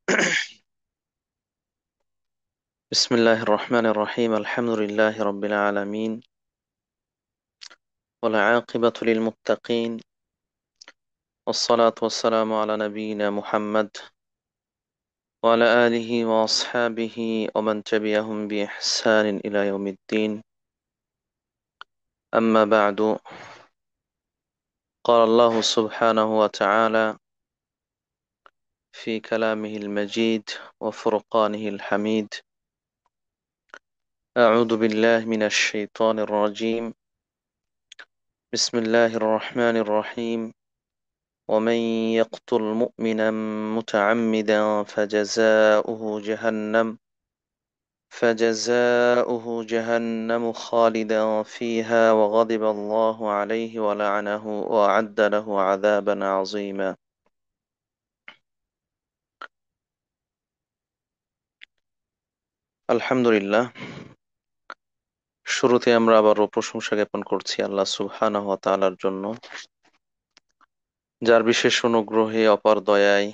بسم الله الرحمن الرحيم الحمد لله رب العالمين والعاقبة للمتقين والصلاة والسلام على نبينا محمد وعلى آله وأصحابه ومن تبعهم بإحسان إلى يوم الدين أما بعد قال الله سبحانه وتعالى في كلامه المجيد وفرقانه الحميد أعوذ بالله من الشيطان الرجيم بسم الله الرحمن الرحيم ومن يقتل مؤمنا متعمدا فجزاؤه جهنم خالدا فيها وغضب الله عليه ولعنه وأعد له عذابا عظيما আলহামদুলিল্লাহ। শুরুতে আমরা আবারও প্রশংসা জ্ঞাপন করছি আল্লাহ সুবহানাহু ওয়া তাআলার জন্য, যার বিশেষ অনুগ্রহে অপার দয়ায়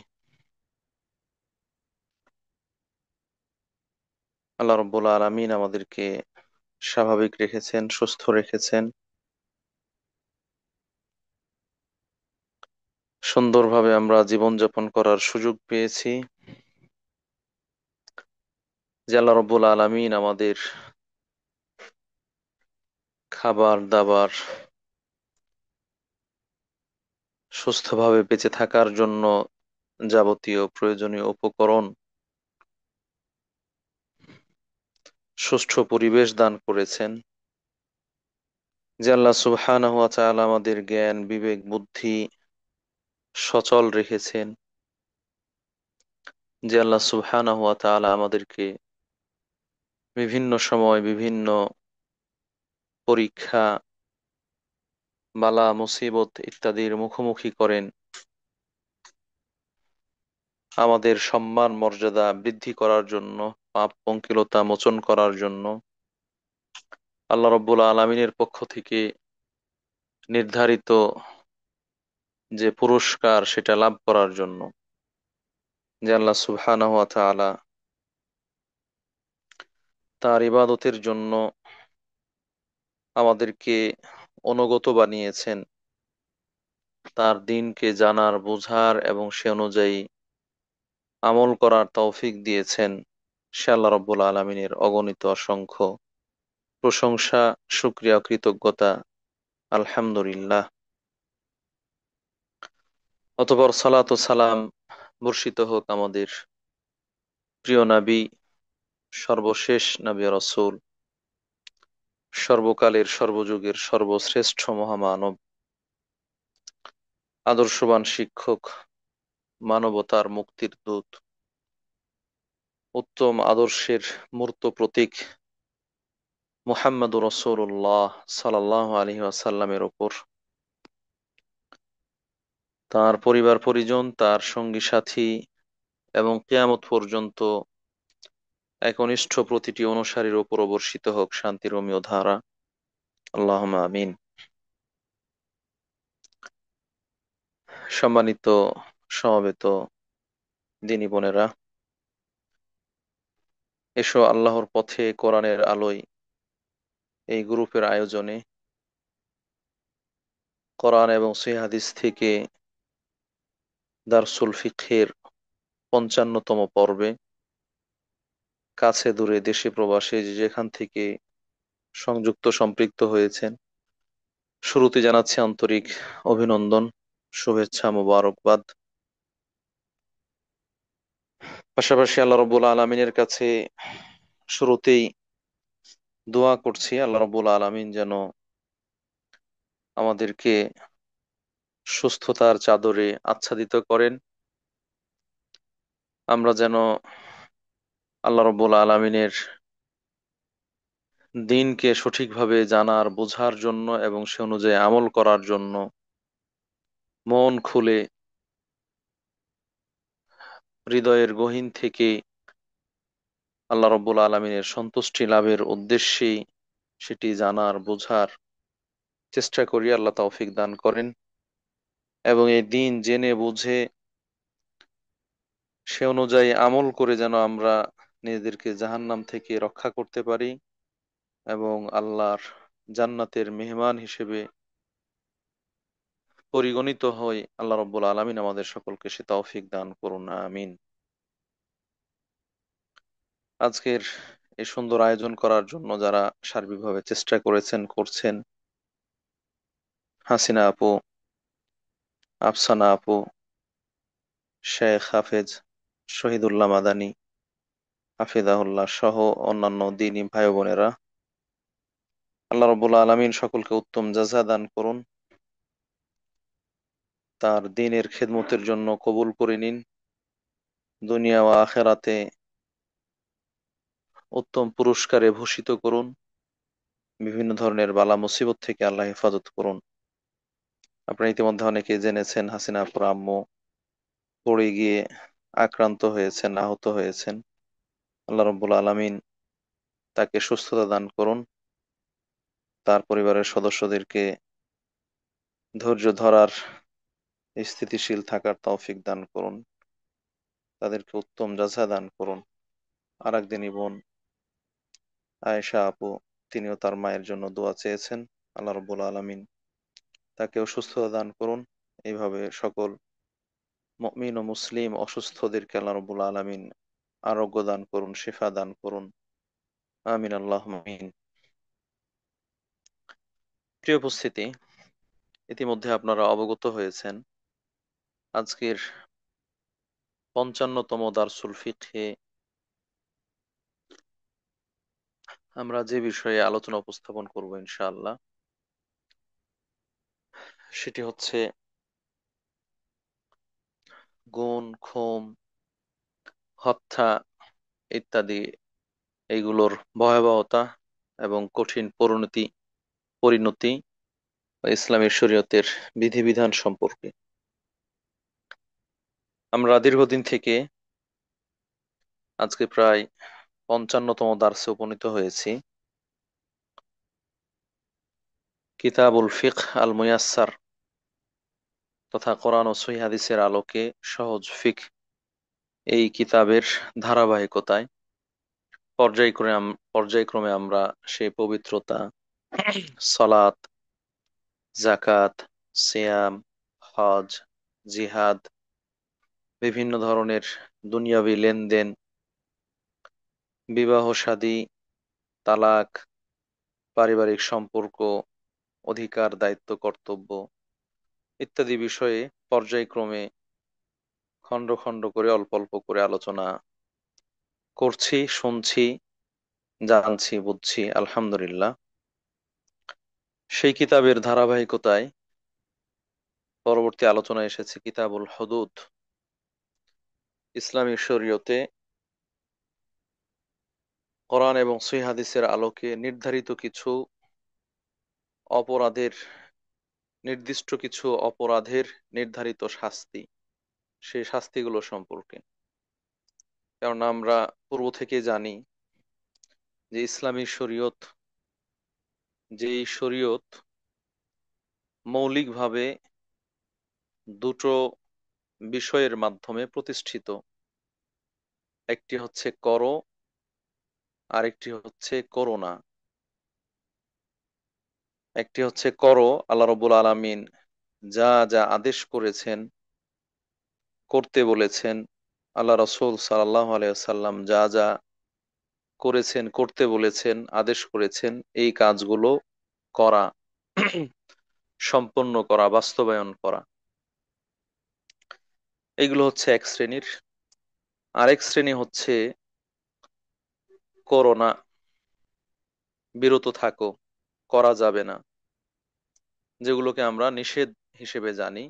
আল্লাহ রাব্বুল আলামিন আমাদেরকে স্বাভাবিক রেখেছেন, সুস্থ রেখেছেন, সুন্দরভাবে আমরা জীবনযাপন করার সুযোগ পেয়েছি। যে আল্লাহ রাব্বুল আলামিন আমাদের খাবার দাবার, সুস্থভাবে বেঁচে থাকার জন্য যাবতীয় প্রয়োজনীয় উপকরণ, সুষ্ঠু পরিবেশ দান করেছেন। যে আল্লাহ সুবহানাহু ওয়া তাআলা আমাদের জ্ঞান বিবেক বুদ্ধি সচল রেখেছেন। যে আল্লাহ সুবহানাহু ওয়া তাআলা আমাদেরকে বিভিন্ন সময় বিভিন্ন পরীক্ষা, বালা মুসিবত ইত্যাদির মুখোমুখি করেন আমাদের সম্মান মর্যাদা বৃদ্ধি করার জন্য, পাপ পঙ্কিলতা মোচন করার জন্য, আল্লাহ রাব্বুল আলামিনের পক্ষ থেকে নির্ধারিত যে পুরস্কার সেটা লাভ করার জন্য। যে আল্লাহ সুবহানাহু ওয়া তাআলা তার ইবাদতের জন্য আমাদেরকে অনুগত বানিয়েছেন, তার দিনকে জানার বোঝার এবং সে অনুযায়ী আমল করার তৌফিক দিয়েছেন। সে আল্লাহ রাব্বুল আলামিনের অগণিত অসংখ্য প্রশংসা, শুকরিয়া, কৃতজ্ঞতা। আলহামদুলিল্লাহ। অতঃপর সালাত ও সালাম বর্ষিত হোক আমাদের প্রিয় নবী, সর্বশেষ নবী রাসূল, সর্বকালের সর্বযুগের সর্বশ্রেষ্ঠ মহামানব, আদর্শবান শিক্ষক, মানবতার মুক্তির দূত, উত্তম আদর্শের মূর্ত প্রতীক মুহাম্মদুর রাসূলুল্লাহ সাল্লাল্লাহু আলাইহি ওয়াসাল্লামের ওপর, তার পরিবার পরিজন, তার সঙ্গী সাথী এবং কিয়ামত পর্যন্ত একনিষ্ঠ প্রতিটি অনুসারীর ওপর বর্ষিত হোক শান্তির অমিয় ধারা। আল্লাহুম্মা আমিন। সম্মানিত সমবেত দিনী বোনেরা, এসো আল্লাহর পথে কোরআনের আলোয় এই গ্রুপের আয়োজনে কোরআন এবং সহিহ হাদিস থেকে দারসুল ফিকহের ৫৫তম পর্বে কাছে দূরে দেশে প্রবাসে যে যেখান থেকে সংযুক্ত সম্পৃক্ত হয়েছেন, শুরুতে জানাচ্ছি আন্তরিক অভিনন্দন, শুভেচ্ছা, মোবারকবাদ। পাশাপাশি আল্লাহ রাব্বুল আলামিনের কাছে শুরুতেই দোয়া করছি আল্লাহ রাব্বুল আলামিন যেন আমাদেরকে সুস্থতার চাদরে আচ্ছাদিত করেন, আমরা যেন আল্লাহ রাব্বুল আলামিনের দিনকে সঠিকভাবে জানার বোঝার জন্য এবং সে অনুযায়ী আমল করার জন্য মন খুলে হৃদয়ের গহীন থেকে আল্লাহ রাব্বুল আলামিনের সন্তুষ্টি লাভের উদ্দেশ্যেই সেটি জানার বোঝার চেষ্টা করি। আল্লাহ তৌফিক দান করেন এবং এই দিন জেনে বুঝে সে অনুযায়ী আমল করে যেন আমরা নিজেদেরকে জাহান্নাম থেকে রক্ষা করতে পারি এবং আল্লাহর জান্নাতের মেহমান হিসেবে পরিগণিত হই। আল্লাহ রব্বুল আলামিন আমাদের সকলকে সে তৌফিক দান করুন, আমিন। আজকের এই সুন্দর আয়োজন করার জন্য যারা সার্বিকভাবে চেষ্টা করেছেন, করছেন, হাসিনা আপু, আফসানা আপু, শেখ হাফেজ, শহীদুল্লাহ মাদানী, হাফিজাহুল্লাহ সহ অন্যান্য দিনী ভাই বোনেরা, আল্লাহ রব্বুল আলামিন সকলকে উত্তম জাযা দান করুন, তার দ্বীনের খেদমতের জন্য কবুল করে নিন, দুনিয়া ও আখেরাতে উত্তম পুরস্কারে ভূষিত করুন, বিভিন্ন ধরনের বালা মুসিবত থেকে আল্লাহ হেফাজত করুন। আপনারা ইতিমধ্যে অনেকে জেনেছেন হাসিনা আপুর আম্মু পড়ে গিয়ে আক্রান্ত হয়েছেন, আহত হয়েছেন। আল্লাহ রব্বুল আলামিন তাকে সুস্থতা দান করুন, তার পরিবারের সদস্যদেরকে ধৈর্য ধরার, স্থিতিশীল থাকার তৌফিক দান করুন, তাদেরকে উত্তম জাযা দান করুন। আর একদিনই বোন আয়েশা আপু, তিনিও তার মায়ের জন্য দোয়া চেয়েছেন। আল্লাহ রব্বুল আলামিন তাকেও সুস্থতা দান করুন। এইভাবে সকল মুমিন ও মুসলিম অসুস্থদেরকে আল্লাহ রব্বুল আলামিন আরোগ্য দান করুন, শিফা দান করুন, আমিন আল্লাহুম্মা আমিন। প্রিয় উপস্থিতি, ইতিমধ্যে আপনারা অবগত হয়েছেন আজকের 55তম দারসুল ফিকহে আমরা যে বিষয়ে আলোচনা উপস্থাপন করব ইনশাআল্লাহ, সেটি হচ্ছে গুণ, খুন, হত্যা ইত্যাদি এইগুলোর ভয়াবহতা এবং কঠিন পরিণতি পরিণতি ইসলামী শরীয়তের বিধিবিধান সম্পর্কে। আমরা দীর্ঘদিন থেকে আজকে প্রায় 55তম দার্সে উপনীত হয়েছি। কিতাবুল ফিকহ আল মুয়াস্সার তথা কোরআন ও সহিহ হাদিসের আলোকে সহজ ফিকহ, এই কিতাবের ধারাবাহিকতায় পর্যায়ক্রমে আমরা সেই পবিত্রতা, সালাত, যাকাত, সিয়াম, হজ, জিহাদ, বিভিন্ন ধরনের দুনিয়াবি লেনদেন, বিবাহ শাদী, তালাক, পারিবারিক সম্পর্ক, অধিকার, দায়িত্ব, কর্তব্য ইত্যাদি বিষয়ে পর্যায়ক্রমে খণ্ড খণ্ড করে অল্প অল্প করে আলোচনা করছি, শুনছি, জানছি, বুঝছি, আলহামদুলিল্লাহ। সেই কিতাবের ধারাবাহিকতায় পরবর্তী আলোচনায় এসেছে কিতাবুল হুদুদ। ইসলামী শরীয়তে কোরআন এবং সহিহ হাদিসের আলোকে নির্ধারিত কিছু অপরাধের, নির্দিষ্ট কিছু অপরাধের নির্ধারিত শাস্তি, সেই শাস্তিগুলো সম্পর্কে। কারণ আমরা পূর্ব থেকে জানি যে ইসলামী শরীয়ত, যেই শরীয়ত মৌলিকভাবে দুটো বিষয়ের মাধ্যমে প্রতিষ্ঠিত, একটি হচ্ছে কর, আরেকটি হচ্ছে করোনা। একটি হচ্ছে কর, আল্লাহ রাব্বুল আলামিন যা যা আদেশ করেছেন, করতে বলেছেন, আল্লাহ রাসূল সাল্লাল্লাহু আলাইহি ওয়াসাল্লাম যা যা করেছেন, করতে বলেছেন, আদেশ করেছেন, এই কাজগুলো করা, সম্পন্ন করা, বাস্তবায়ন করা, এগুলো হচ্ছে এক শ্রেণীর। আরেক শ্রেণী হচ্ছে করোনা, বিরত থাকো, করা যাবে না, যেগুলোকে আমরা নিষেধ হিসেবে জানি,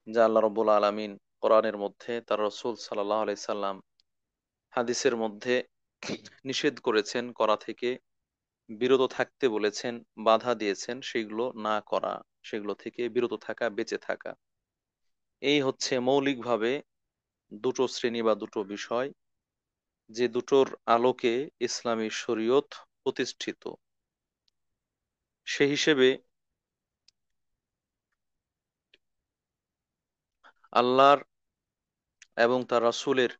যা আল্লাহ রাব্বুল আলামিন কোরআনের মধ্যে, তার রাসূল সাল্লাল্লাহু আলাইহি সাল্লাম হাদিসের মধ্যে নিষেধ করেছেন, করা থেকে বিরত থাকতে বলেছেন, বাধা দিয়েছেন, সেগুলো না করা, সেগুলো থেকে বিরত থাকা, বেঁচে থাকা। এই হচ্ছে মৌলিকভাবে দুটো শ্রেণী বা দুটো বিষয়, যে দুটোর আলোকে ইসলামী শরীয়ত প্রতিষ্ঠিত। সেই হিসেবে আল্লাহর এবং তার রাসূলের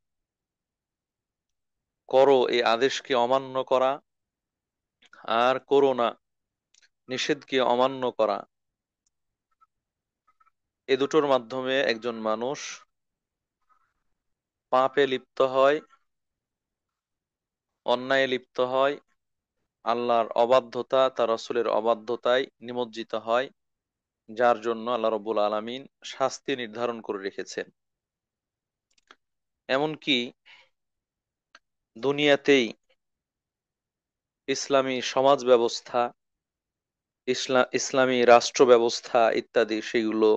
করো এই আদেশকে অমান্য করা, আর করো না নিষেধকে অমান্য করা, এ দুটোর মাধ্যমে একজন মানুষ পাপে লিপ্ত হয়, অন্যায়ে লিপ্ত হয়, আল্লাহর অবাধ্যতা তার রাসূলের অবাধ্যতায় নিমজ্জিত হয়, যার জন্য আল্লাহ রাব্বুল আলামিন শাস্তি নির্ধারণ করে রেখেছেন। এমনকি দুনিয়াতেই ইসলামী সমাজ ব্যবস্থা, ইসলামী রাষ্ট্র ব্যবস্থা ইত্যাদি, সেগুলো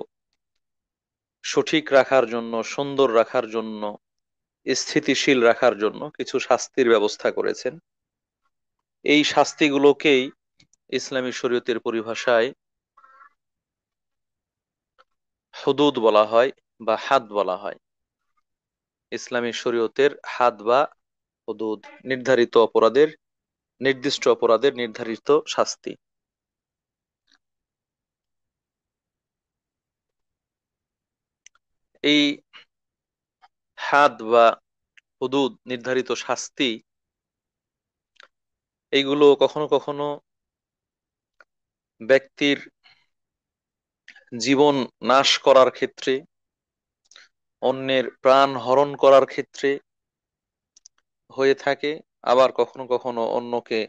সঠিক রাখার জন্য, সুন্দর রাখার জন্য, স্থিতিশীল রাখার জন্য কিছু শাস্তির ব্যবস্থা করেছেন। এই শাস্তিগুলোকেই ইসলামী শরীয়তের পরিভাষায় হুদুদ বলা হয় বা হাদ বলা হয়। ইসলামী শরীয়তের হাদ বা হুদুদ, নির্ধারিত অপরাধের, নির্দিষ্ট অপরাধের নির্ধারিত শাস্তি। এই হাদ বা হুদুদ, নির্ধারিত শাস্তি, এইগুলো কখনো কখনো ব্যক্তির জীবন নাশ করার ক্ষেত্রে, অন্যের প্রাণ হরণ করার ক্ষেত্রে হয়ে থাকে, আবার কখনো কখনো অন্যকে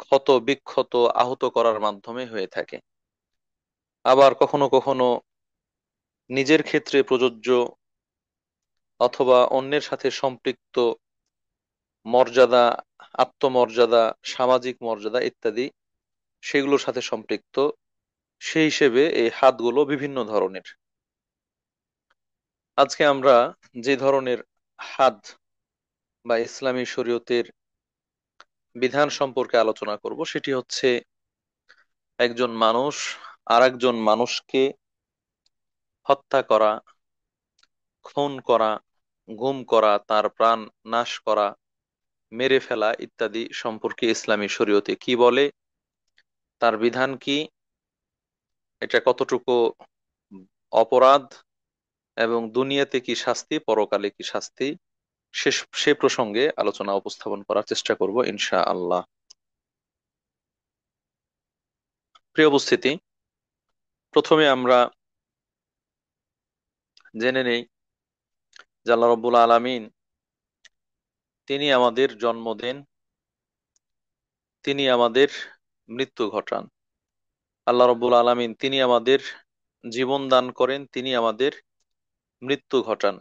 ক্ষত বিক্ষত আহত করার মাধ্যমে হয়ে থাকে, আবার কখনো কখনো নিজের ক্ষেত্রে প্রযোজ্য অথবা অন্যের সাথে সম্পৃক্ত মর্যাদা, আত্মমর্যাদা, সামাজিক মর্যাদা ইত্যাদি, সেগুলোর সাথে সম্পৃক্ত। সেই হিসেবে এই হাতগুলো বিভিন্ন ধরনের। আজকে আমরা যে ধরনের হাদ বা ইসলামী শরীয়তের বিধান সম্পর্কে আলোচনা করব, সেটি হচ্ছে একজন মানুষ আরেকজন মানুষকে হত্যা করা, খুন করা, গুম করা, তার প্রাণ নাশ করা, মেরে ফেলা ইত্যাদি সম্পর্কে ইসলামী শরীয়তে কি বলে, তার বিধান কি, এটা কতটুকু অপরাধ, এবং দুনিয়াতে কি শাস্তি, পরকালে কি শাস্তি, সে সে প্রসঙ্গে আলোচনা উপস্থাপন করার চেষ্টা করব ইনশা আল্লাহ। প্রিয় উপস্থিতি, প্রথমে আমরা জেনে নেই যে আল্লাহ রাব্বুল আলামিন তিনি আমাদের জন্ম দেন, তিনি আমাদের মৃত্যু ঘটান। আল্লাহ রাব্বুল আলামিন তিনি আমাদের জীবন দান করেন, তিনি আমাদের মৃত্যু ঘটান।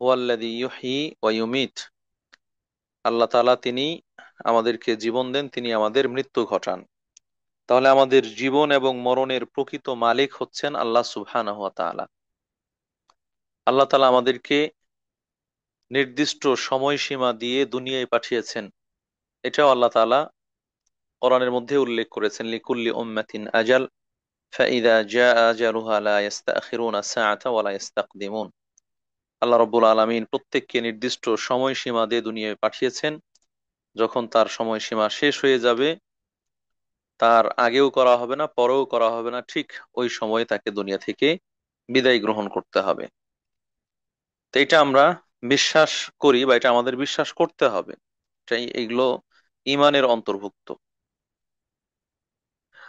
ওয়াল্লাযী ইউহয়ী ওয়া ইউমীত, আল্লাহ তাআলা তিনি আমাদেরকে জীবন দেন, তিনি আমাদের মৃত্যু ঘটান। তাহলে আমাদের জীবন এবং মরণের প্রকৃত মালিক হচ্ছেন আল্লাহ সুবহানাহু ওয়া তাআলা। আল্লাহ তাআলা আমাদেরকে নির্দিষ্ট সময়সীমা দিয়ে দুনিয়ায় পাঠিয়েছেন, এটাও আল্লাহ তাআলা কোরআনের মধ্যে উল্লেখ করেছেন, লিকুল্লি উম্মাতিন আজাল ফাইদা জাআ আজালুহা লা ইস্তাখিরুনা সাআতা ওয়া লা ইস্তাকদিমুন। আল্লাহ রাব্বুল আলামিন প্রত্যেককে নির্দিষ্ট সময়সীমা দিয়ে দুনিয়ায় পাঠিয়েছেন। যখন তার সময়সীমা শেষ হয়ে যাবে, তার আগেও করা হবে না, পরেও করা হবে না, ঠিক ওই সময়ে তাকে দুনিয়া থেকে বিদায় গ্রহণ করতে হবে। তো এটা আমরা বিশ্বাস করি, বা এটা আমাদের বিশ্বাস করতে হবে। এটাই, এগুলো ইমানের অন্তর্ভুক্ত।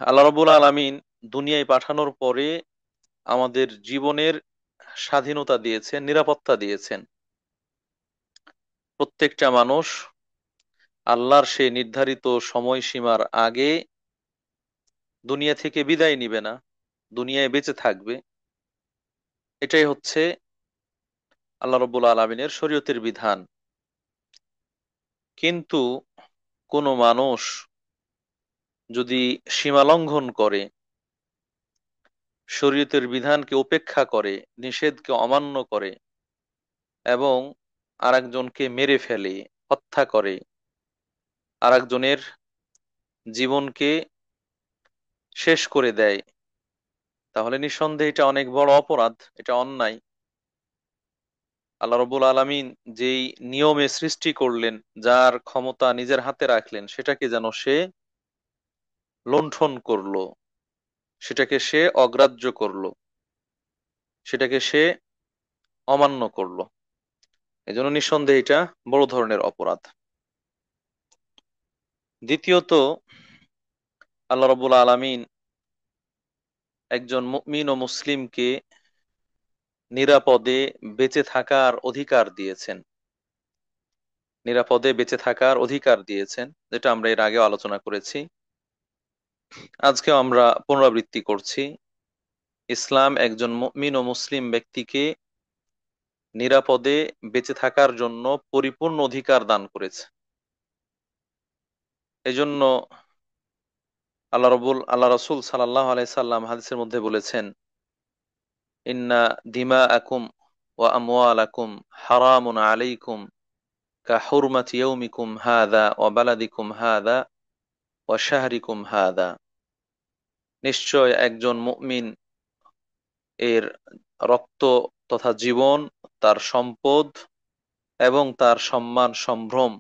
আল্লাহ রাব্বুল আলামিন দুনিয়ায় পাঠানোর পরে আমাদের জীবনের স্বাধীনতা দিয়েছেন, নিরাপত্তা দিয়েছেন। প্রত্যেকটা মানুষ আল্লাহর সেই নির্ধারিত সময়সীমার আগে দুনিয়া থেকে বিদায় নিবে না, দুনিয়ায় বেঁচে থাকবে। এটাই হচ্ছে আল্লাহ রাব্বুল আলামিনের শরীয়তের বিধান। কিন্তু কোনো মানুষ যদি সীমা লঙ্ঘন করে, শরীয়তের বিধানকে উপেক্ষা করে, নিষেধকে অমান্য করে, এবং আরেকজনকে মেরে ফেলে, হত্যা করে, আরেকজনের জীবনকে শেষ করে দেয়, তাহলে নিঃসন্দেহে এটা অনেক বড় অপরাধ, এটা অন্যায়। আল্লাহ রাব্বুল আলামিন যেই নিয়মে সৃষ্টি করলেন, যার ক্ষমতা নিজের হাতে রাখলেন, সেটাকে যেন সে লুণ্ঠন করলো, সেটাকে সে অগ্রাহ্য করলো, সেটাকে সে অমান্য করলো, এজন্য নিঃসন্দেহে এটা বড় ধরনের অপরাধ। দ্বিতীয়ত, আল্লাহ রাব্বুল আলামিন একজন মুমিন ও মুসলিমকে নিরাপদে বেঁচে থাকার অধিকার দিয়েছেন। নিরাপদে বেঁচে থাকার অধিকার দিয়েছেন, যেটা আমরা এর আগেও আলোচনা করেছি। আজকেও আমরা পুনরাবৃত্তি করছি। ইসলাম একজন মুমিন ও মুসলিম ব্যক্তিকে নিরাপদে বেঁচে থাকার জন্য পরিপূর্ণ অধিকার দান করেছে। এজন্য আল্লাহ রাসূল সাল্লাল্লাহু আলাইহি সাল্লাম হাদিসের মধ্যে বলেছেন, ইন্না দিমাআকুম ওয়া আমওয়ালাকুম হারামুন আলাইকুম কা হুরমাতি ইয়াউমিকুম হাযা ওয়া বালাদিকুম হাযা ওয়া শাহরিকুম হাযা। নিশ্চয় একজন মুমিন এর রক্ত তথা জীবন, তার সম্পদ এবং তার সম্মান সম্ভ্রম,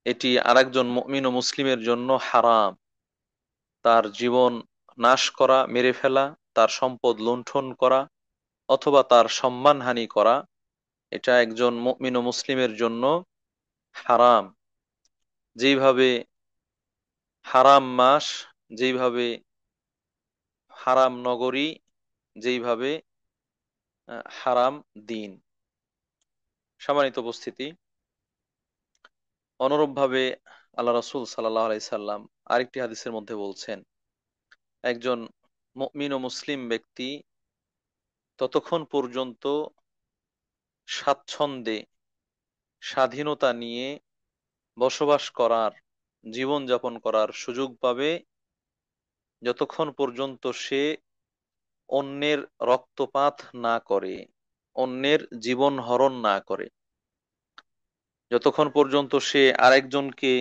এটি আরেকজন মুমিন ও মুসলিমের জন্য হারাম। তার জীবন নাশ করা, মেরে ফেলা, তার সম্পদ লুণ্ঠন করা অথবা তার সম্মানহানি করা, এটা একজন মুমিন ও মুসলিমের জন্য হারাম। যেইভাবে হারাম মাস, যেইভাবে হারাম নগরী, যেইভাবে হারাম দিন। সম্মানিত উপস্থিতি, অনুরূপভাবে আল্লাহ রাসূল সাল্লাল্লাহু আলাইহি সাল্লাম আরেকটি হাদিসের মধ্যে বলছেন, একজন মুমিন ও মুসলিম ব্যক্তি ততক্ষণ পর্যন্ত স্বাচ্ছন্দ্যে, স্বাধীনতা নিয়ে বসবাস করার, জীবন যাপন করার সুযোগ পাবে যতক্ষণ পর্যন্ত সে অন্যের রক্তপাত না করে, অন্যের জীবন হরণ না করে। যতক্ষণ পর্যন্ত সে আরেকজনকে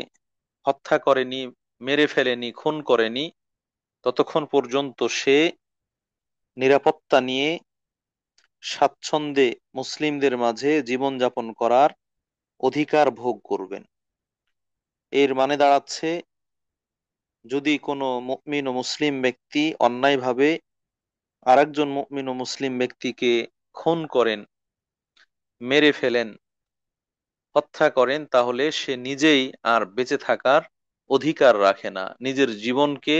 হত্যা করেনি, মেরে ফেলেনি, খুন করেনি, ততক্ষণ পর্যন্ত সে নিরাপত্তা নিয়ে স্বাচ্ছন্দ্যে মুসলিমদের মাঝে জীবনযাপন করার অধিকার ভোগ করবেন। এর মানে দাঁড়াচ্ছে, যদি কোনো মুমিন ও মুসলিম ব্যক্তি অন্যায়ভাবে আরেকজন মুমিন ও মুসলিম ব্যক্তিকে খুন করেন, মেরে ফেলেন, হত্যা করেন, তাহলে সে নিজেই আর বেঁচে থাকার অধিকার রাখে না, নিজের জীবনকে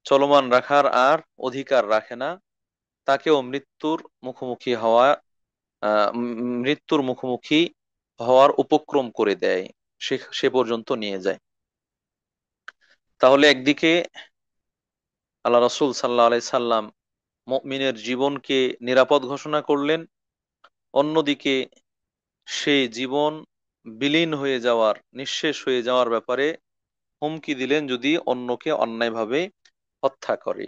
চলমান রাখার আর অধিকার রাখে না। তাকেও মৃত্যুর মুখোমুখি হওয়া, মৃত্যুর মুখোমুখি হওয়ার উপক্রম করে দেয়, সে সে পর্যন্ত নিয়ে যায়। তাহলে একদিকে আল্লাহ রাসূল সাল্লাল্লাহু আলাইহি সাল্লাম মুমিনের জীবনকে নিরাপদ ঘোষণা করলেন, অন্যদিকে সেই জীবন বিলীন হয়ে যাওয়ার, নিঃশেষ হয়ে যাওয়ার ব্যাপারে হুমকি দিলেন যদি অন্যকে অন্যায়ভাবে হত্যা করে।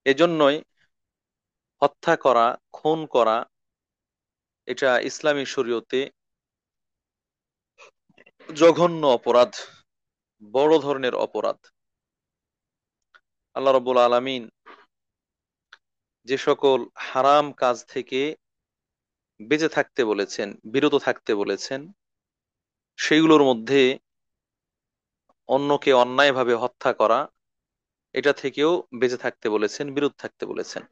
এজন্যই হত্যা করা, খুন করা, এটা ইসলামী শরীয়তে জঘন্য অপরাধ, বড় ধরনের অপরাধ। আল্লাহ রাব্বুল আলামিন যে সকল হারাম কাজ থেকে বেঁচে থাকতে বলেছেন, বিরত থাকতে বলেছেন, সেইগুলোর মধ্যে অন্যকে অন্যায়ভাবে হত্যা করা, এটা থেকেও বেঁচে থাকতে বলেছেন, বিরত থাকতে বলেছেন।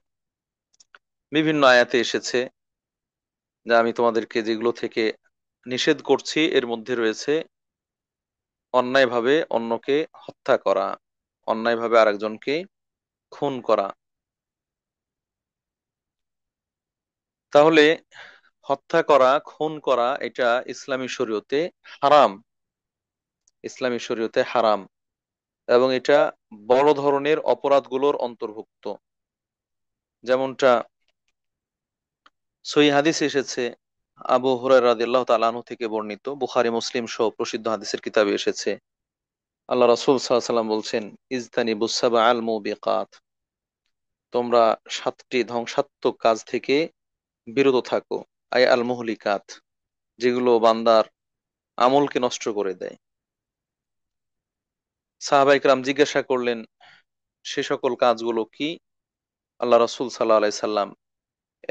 বিভিন্ন আয়াতে এসেছে, যা আমি তোমাদেরকে যেগুলো থেকে নিষেধ করছি এর মধ্যে রয়েছে অন্যায়ভাবে অন্যকে হত্যা করা, অন্যায়ভাবে আরেকজনকে খুন করা। তাহলে হত্যা করা, খুন করা, এটা ইসলামী শরীয়তে হারাম, ইসলামী শরীয়তে হারাম, এবং এটা বড় ধরনের অপরাধগুলোর অন্তর্ভুক্ত। যেমনটা সহিহ হাদিস এসেছে, আবু হুরায়রা রাদিয়াল্লাহু তাআলা আনহু থেকে বর্ণিত, বুখারী মুসলিম সহ প্রসিদ্ধ হাদিসের কিতাবে এসেছে, আল্লাহ রাসূল সাল্লাল্লাহু আলাইহি ওয়াসাল্লাম বলছেন, ইজতানিবুস সাবআল মুবিকাত, তোমরা সাতটি ধ্বংসাত্মক কাজ থেকে বিরত থাকো, আই আল মুহলিকাত, যেগুলো বান্দার আমলকে নষ্ট করে দেয়। সাহাবায়ে কেরাম জিজ্ঞাসা করলেন, সে সকল কাজগুলো কি? আল্লাহ রাসূল সাল্লাল্লাহু আলাইহি সাল্লাম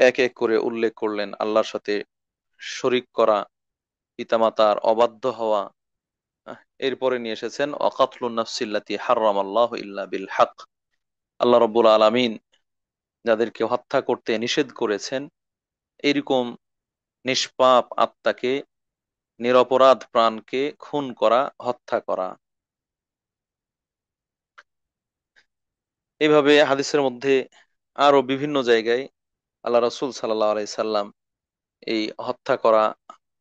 এক এক করে উল্লেখ করলেন, আল্লাহর সাথে শরিক করা, পিতামাতার অবাধ্য হওয়া, এরপরে নিয়ে এসেছেন ওয়াকাতলুন নাফসিল্লাতি হারামাল্লাহু ইল্লা বিল হক, আল্লাহ রাব্বুল আলামিন যাদেরকে হত্যা করতে নিষেধ করেছেন এরকম নিষ্পাপ আত্মাকে, নিরপরাধ প্রাণকে খুন করা, হত্যা করা। এইভাবে হাদিসের মধ্যে আরো বিভিন্ন জায়গায় আল্লাহ রাসূল সাল্লাল্লাহু আলাইহি সাল্লাম এই হত্যা করা,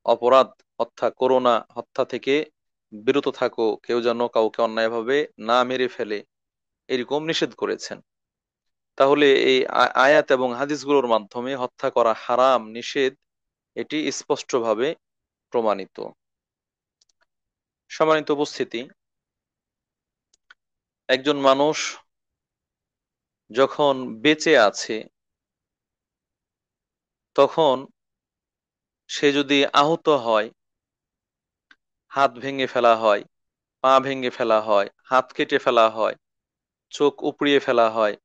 অপরাধ, হত্যা করো না, হত্যা থেকে বিরত থাকো, কেউ যেন কাউকে অন্যায়ভাবে না মেরে ফেলে, এরকম নিষেধ করেছেন। তাহলে এই আয়াত এবং হাদিসগুলোর মাধ্যমে হত্যা করা হারাম, নিষেধ, এটি স্পষ্টভাবে প্রমাণিত। সম্মানিত উপস্থিতি, একজন মানুষ যখন বেঁচে আছে তখন সে যদি আহত হয়, হাত ভেঙে ফেলা হয়, পা ভেঙে ফেলা হয়, হাত কেটে ফেলা হয়, চোখ উপড়িয়ে ফেলা হয়,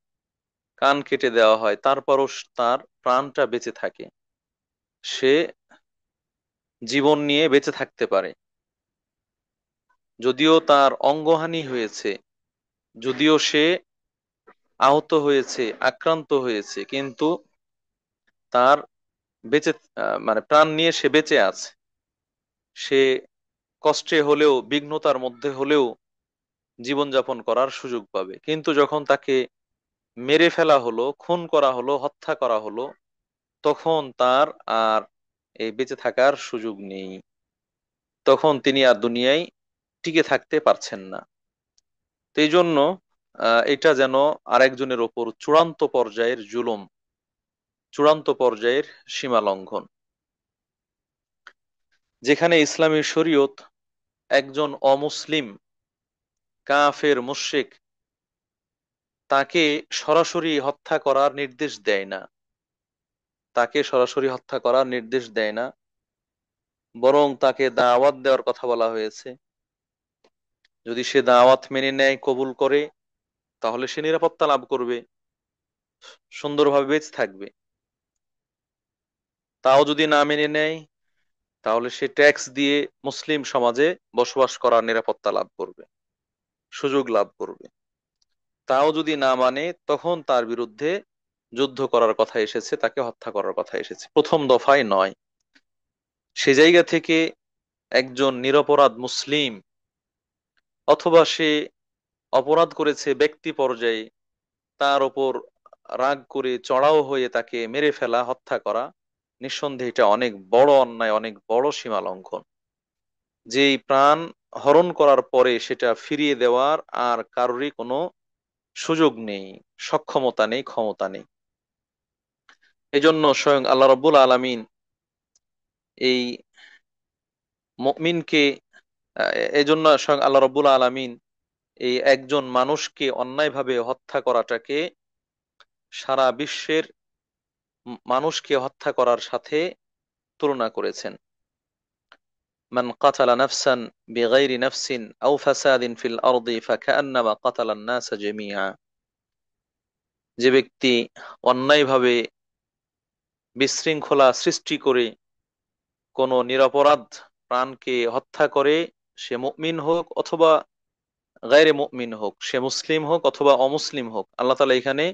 কান কেটে দেওয়া হয়, তারপরও তার প্রাণটা বেঁচে থাকে, সে জীবন নিয়ে বেঁচে থাকতে পারে। যদিও তার অঙ্গহানি হয়েছে, যদিও সে আহত হয়েছে, আক্রান্ত হয়েছে, কিন্তু তার বেঁচে মানে প্রাণ নিয়ে সে বেঁচে আছে। সে কষ্টে হলেও, বিঘ্নতার মধ্যে হলেও জীবনযাপন করার সুযোগ পাবে। কিন্তু যখন তাকে মেরে ফেলা হলো, খুন করা হলো, হত্যা করা হলো, তখন তার আর এই বেঁচে থাকার সুযোগ নেই। তখন তিনি আর দুনিয়ায় টিকে থাকতে পারছেন না। তো এই জন্য এটা যেন আরেকজনের ওপর চূড়ান্ত পর্যায়ের জুলুম, চূড়ান্ত পর্যায়ের সীমা লঙ্ঘন। যেখানে ইসলামী শরীয়ত একজন অমুসলিম, কাফের, মুশরিক, তাকে সরাসরি হত্যা করার নির্দেশ দেয় না, তাকে সরাসরি হত্যা করার নির্দেশ দেয় না, বরং তাকে দাওয়াত দেওয়ার কথা বলা হয়েছে। যদি সে দাওয়াত মেনে নেয়, কবুল করে, তাহলে সে নিরাপত্তা লাভ করবে, সুন্দরভাবে বেঁচে থাকবে। তাও যদি না মেনে নেয়, তাহলে সে ট্যাক্স দিয়ে মুসলিম সমাজে বসবাস করার নিরাপত্তা লাভ করবে, সুযোগ লাভ করবে। তাও যদি না মানে, তখন তার বিরুদ্ধে যুদ্ধ করার কথা এসেছে, তাকে হত্যা করার কথা এসেছে, প্রথম দফায় নয়। সে জায়গা থেকে একজন নিরপরাধ মুসলিম, অথবা সে অপরাধ করেছে ব্যক্তি পর্যায়ে, তার ওপর রাগ করে চড়াও হয়ে তাকে মেরে ফেলা, হত্যা করা, নিঃসন্দেহে এটা অনেক বড় অন্যায়, অনেক বড় সীমা লঙ্ঘন। যেই প্রাণ হরণ করার পরে সেটা ফিরিয়ে দেওয়ার আর কারোরই কোনো সুযোগ নেই, সক্ষমতা নেই, ক্ষমতা নেই। এজন্য স্বয়ং আল্লাহ রাব্বুল আলামিন এই মুমিনকে, এজন্য স্বয়ং আল্লাহ রাব্বুল আলামিন এই একজন মানুষকে অন্যায়ভাবে হত্যা করাটাকে সারা বিশ্বের মানুষকে হত্যা করার সাথে তুলনা করেছেন। মান কাতালা নাফসান বিগাইরি নাফসিন আও ফাসাদিন ফিল আরদি ফাকান্নামা কাতালান নাসা জামিআ। যে ব্যক্তি অন্যায়ভাবে বিশৃঙ্খলা সৃষ্টি করে কোনো নিরপরাধ প্রাণকে হত্যা করে, সে মুমিন হোক অথবা গায়রে মুমিন হোক, সে মুসলিম হোক অথবা অমুসলিম হোক, আল্লাহ তাআলা এখানে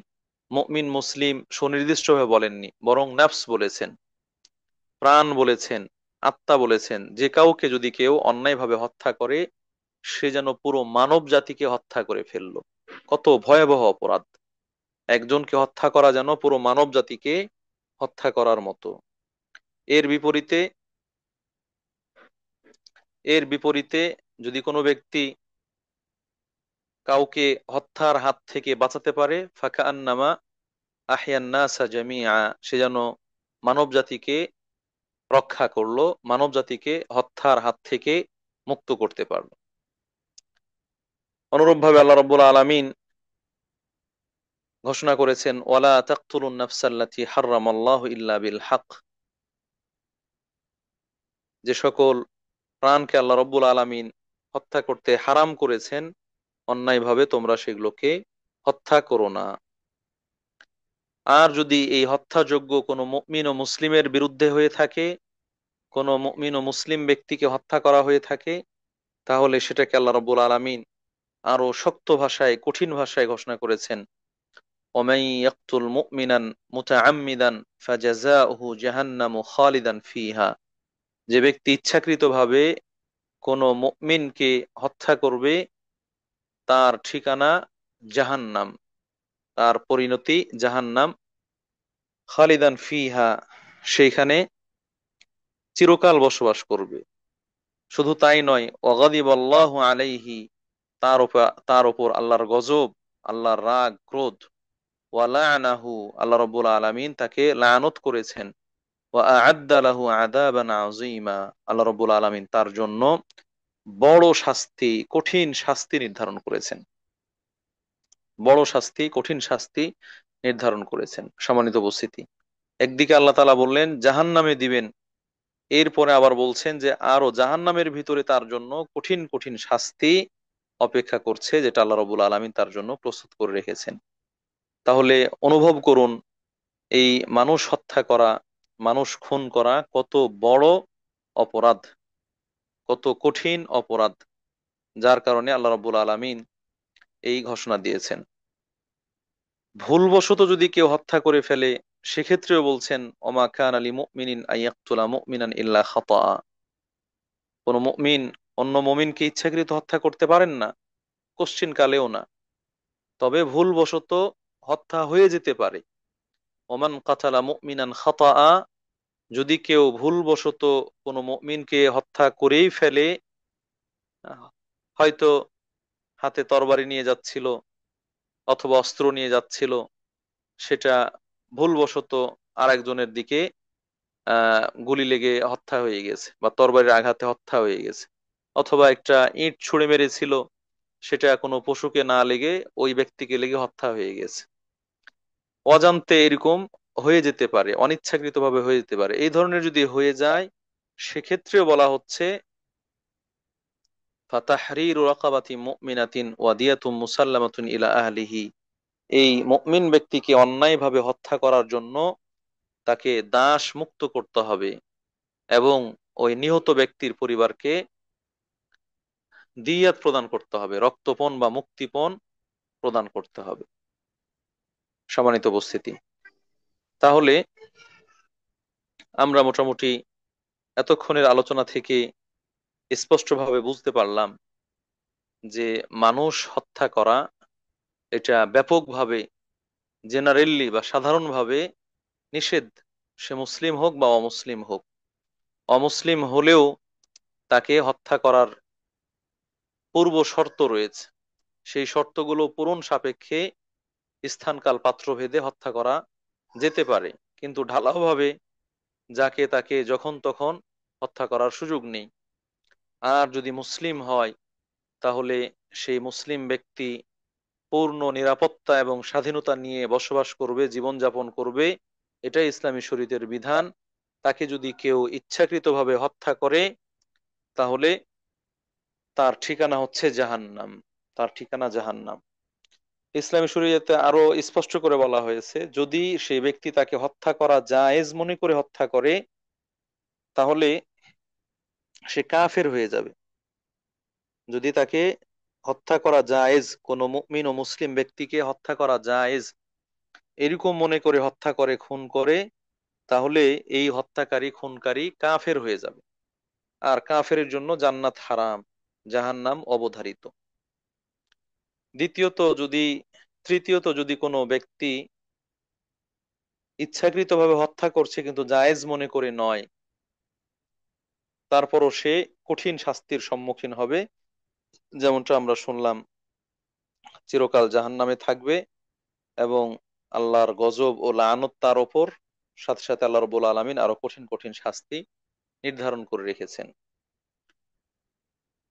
মুমিন মুসলিম সুনির্দিষ্টভাবে বলেননি, বরং নাফস বলেছেন, প্রাণ বলেছেন, আত্মা বলেছেন। যে কাউকে যদি কেউ অন্যায়ভাবে হত্যা করে, সে যেন পুরো মানব জাতিকে হত্যা করে ফেললো। কত ভয়াবহ অপরাধ! একজনকে হত্যা করা যেন পুরো মানব জাতিকে হত্যা করার মতো। এর বিপরীতে, এর বিপরীতে যদি কোনো ব্যক্তি কাউকে হত্যার হাত থেকে বাঁচাতে পারে, ফাকান্নামা আহইয়ান নাসা জামিআ, সে যেন মানব জাতিকে রক্ষা করলো, মানব জাতিকে হত্যার হাত থেকে মুক্ত করতে পারলো। অনুরূপভাবে আল্লাহ রাব্বুল আলামিন ঘোষণা করেছেন, ওয়ালা তাকতুলুন নাফসাল্লাতী হাররামাল্লাহু ইল্লা বিল হক। যে সকল প্রাণকে আল্লাহ রাব্বুল আলামিন হত্যা করতে হারাম করেছেন, অন্যায়ভাবে তোমরা সেগুলোকে হত্যা করো না। আর যদি এই হত্যাযোগ্য কোনো মুমিন ও মুসলিমের বিরুদ্ধে হয়ে থাকে, কোনো মুমিন ও মুসলিম ব্যক্তিকে হত্যা করা হয়ে থাকে, তাহলে সেটাকে আল্লাহ রাব্বুল আলামিন আরো শক্ত ভাষায়, কঠিন ভাষায় ঘোষণা করেছেন, ওয়ামান ইয়াকতুল মুমিনান মুতাআম্মিদান ফাজাযাউহু জাহান্নামু খালিদান ফিহা, যে ব্যক্তি ইচ্ছাকৃতভাবে কোনো মুমিনকে হত্যা করবে তার ঠিকানা জাহান্নাম, তার পরিণতি জাহান্নাম, খালিদান ফিহা, সেইখানে চিরকাল বসবাস করবে। শুধু তাই নয়, ওয়াগাদিবাল্লাহু আলাইহি, তার উপর আল্লাহর গজব, আল্লাহর রাগ ক্রোধ, ওয়া লা'নাহু, আল্লাহ রাব্বুল আলামিন তাকে লানত করেছেন, ওয়া আ'আদ্দা লাহু আযাবান আযীমা, আল্লাহ রাব্বুল আলামিন তার জন্য বড় শাস্তি, কঠিন শাস্তি নির্ধারণ করেছেন, বড় শাস্তি, কঠিন শাস্তি নির্ধারণ করেছেন। সম্মানিত উপস্থিতি, একদিকে আল্লাহ তাআলা বললেন জাহান্নামে দিবেন, এরপরে আবার বলছেন যে আরো জাহান্নামের ভিতরে তার জন্য কঠিন কঠিন শাস্তি অপেক্ষা করছে, যেটা আল্লাহ রাব্বুল আলামিন তার জন্য প্রস্তুত করে রেখেছেন। তাহলে অনুভব করুন, এই মানুষ হত্যা করা, মানুষ খুন করা কত বড় অপরাধ, কত কঠিন অপরাধ, যার কারণে আল্লাহ রাব্বুল আলামিন এই ঘোষণা দিয়েছেন। ভুলবশত যদি কেউ হত্যা করে ফেলে, সেক্ষেত্রেও বলছেন ওমা কানা লিমুমিনিন আইয়াকতুলা মুমিনান ইল্লা খাতাআ, কোন মুমিন অন্য মুমিনকে ইচ্ছাকৃত হত্যা করতে পারেন না, কোশ্চিন কালেও না, তবে ভুলবশত হত্যা হয়ে যেতে পারে। ওমান কাতালা মুমিনান খাতাআ, যদি কেউ ভুলবশত কোনো মুমিনকে হত্যা করেই ফেলে, আহ, হয়তো হাতে তরবারি নিয়ে যাচ্ছিল অথবা অস্ত্র নিয়ে যাচ্ছিল, সেটা ভুলবশত আরেকজনের দিকে গুলি লেগে হত্যা হয়ে গেছে, বা তরবারির আঘাতে হত্যা হয়ে গেছে, অথবা একটা ইট ছুঁড়ে মেরেছিল, সেটা কোনো পশুকে না লেগে ওই ব্যক্তিকে লেগে হত্যা হয়ে গেছে। অজান্তে এরকম হয়ে যেতে পারে, অনিচ্ছাকৃতভাবে হয়ে যেতে পারে। এই ধরনের যদি হয়ে যায়, সেক্ষেত্রেও বলা হচ্ছে ফাতাহরিরু রাকাবাতিন মুমিনাতিন ওয়া দিয়াতুম মুসাল্লামাতুন ইলা আহলিহি, এই মুমিন ব্যক্তিকে অন্যায়ভাবে হত্যা করার জন্য তাকে দাস মুক্ত করতে হবে, এবং ওই নিহত ব্যক্তির পরিবারকে দিয়াত প্রদান করতে হবে, রক্তপণ বা মুক্তিপণ প্রদান করতে হবে। সম্মানিত উপস্থিতি, তাহলে আমরা মোটামুটি এতক্ষণের আলোচনা থেকে স্পষ্টভাবে বুঝতে পারলাম যে মানুষ হত্যা করা এটা ব্যাপকভাবে, জেনারেলি বা সাধারণভাবে নিষেধ, সে মুসলিম হোক বা অমুসলিম হোক। অমুসলিম হলেও তাকে হত্যা করার পূর্ব শর্ত রয়েছে, সেই শর্তগুলো পূরণ সাপেক্ষে স্থানকাল পাত্রভেদে হত্যা করা যেতে পারে, কিন্তু ঢালাওভাবে যাকে তাকে যখন তখন হত্যা করার সুযোগ নেই। আর যদি মুসলিম হয়, তাহলে সেই মুসলিম ব্যক্তি পূর্ণ নিরাপত্তা এবং স্বাধীনতা নিয়ে বসবাস করবে, জীবনযাপন করবে, এটাই ইসলামী শরীয়তের বিধান। তাকে যদি কেউ ইচ্ছাকৃতভাবে হত্যা করে, তাহলে তার ঠিকানা হচ্ছে জাহান্নাম, তার ঠিকানা জাহান্নাম। ইসলামী শরীয়তে আরো স্পষ্ট করে বলা হয়েছে, যদি সেই ব্যক্তি তাকে হত্যা করা জায়েজ মনে করে হত্যা করে, তাহলে সে কাফের হয়ে যাবে। যদি তাকে হত্যা করা জায়েজ, কোনো মুমিন ও মুসলিম ব্যক্তিকে হত্যা করা জায়েজ এরকম মনে করে হত্যা করে, খুন করে, তাহলে এই হত্যাকারী খুনকারী কাফের হয়ে যাবে। আর কাফেরের জন্য জান্নাত হারাম, জাহান্নাম অবধারিত। দ্বিতীয়ত যদি তৃতীয়ত, যদি কোনো ব্যক্তি ইচ্ছাকৃতভাবে হত্যা করছে কিন্তু জায়েজ মনে করে নয়, তারপরও সে কঠিন শাস্তির সম্মুখীন হবে। যেমনটা আমরা শুনলাম, চিরকাল জাহান্নামে থাকবে, এবং আল্লাহর গজব ও লানত তার ওপর, সাথে সাথে আল্লাহ রাব্বুল আলামিন আরো কঠিন কঠিন শাস্তি নির্ধারণ করে রেখেছেন।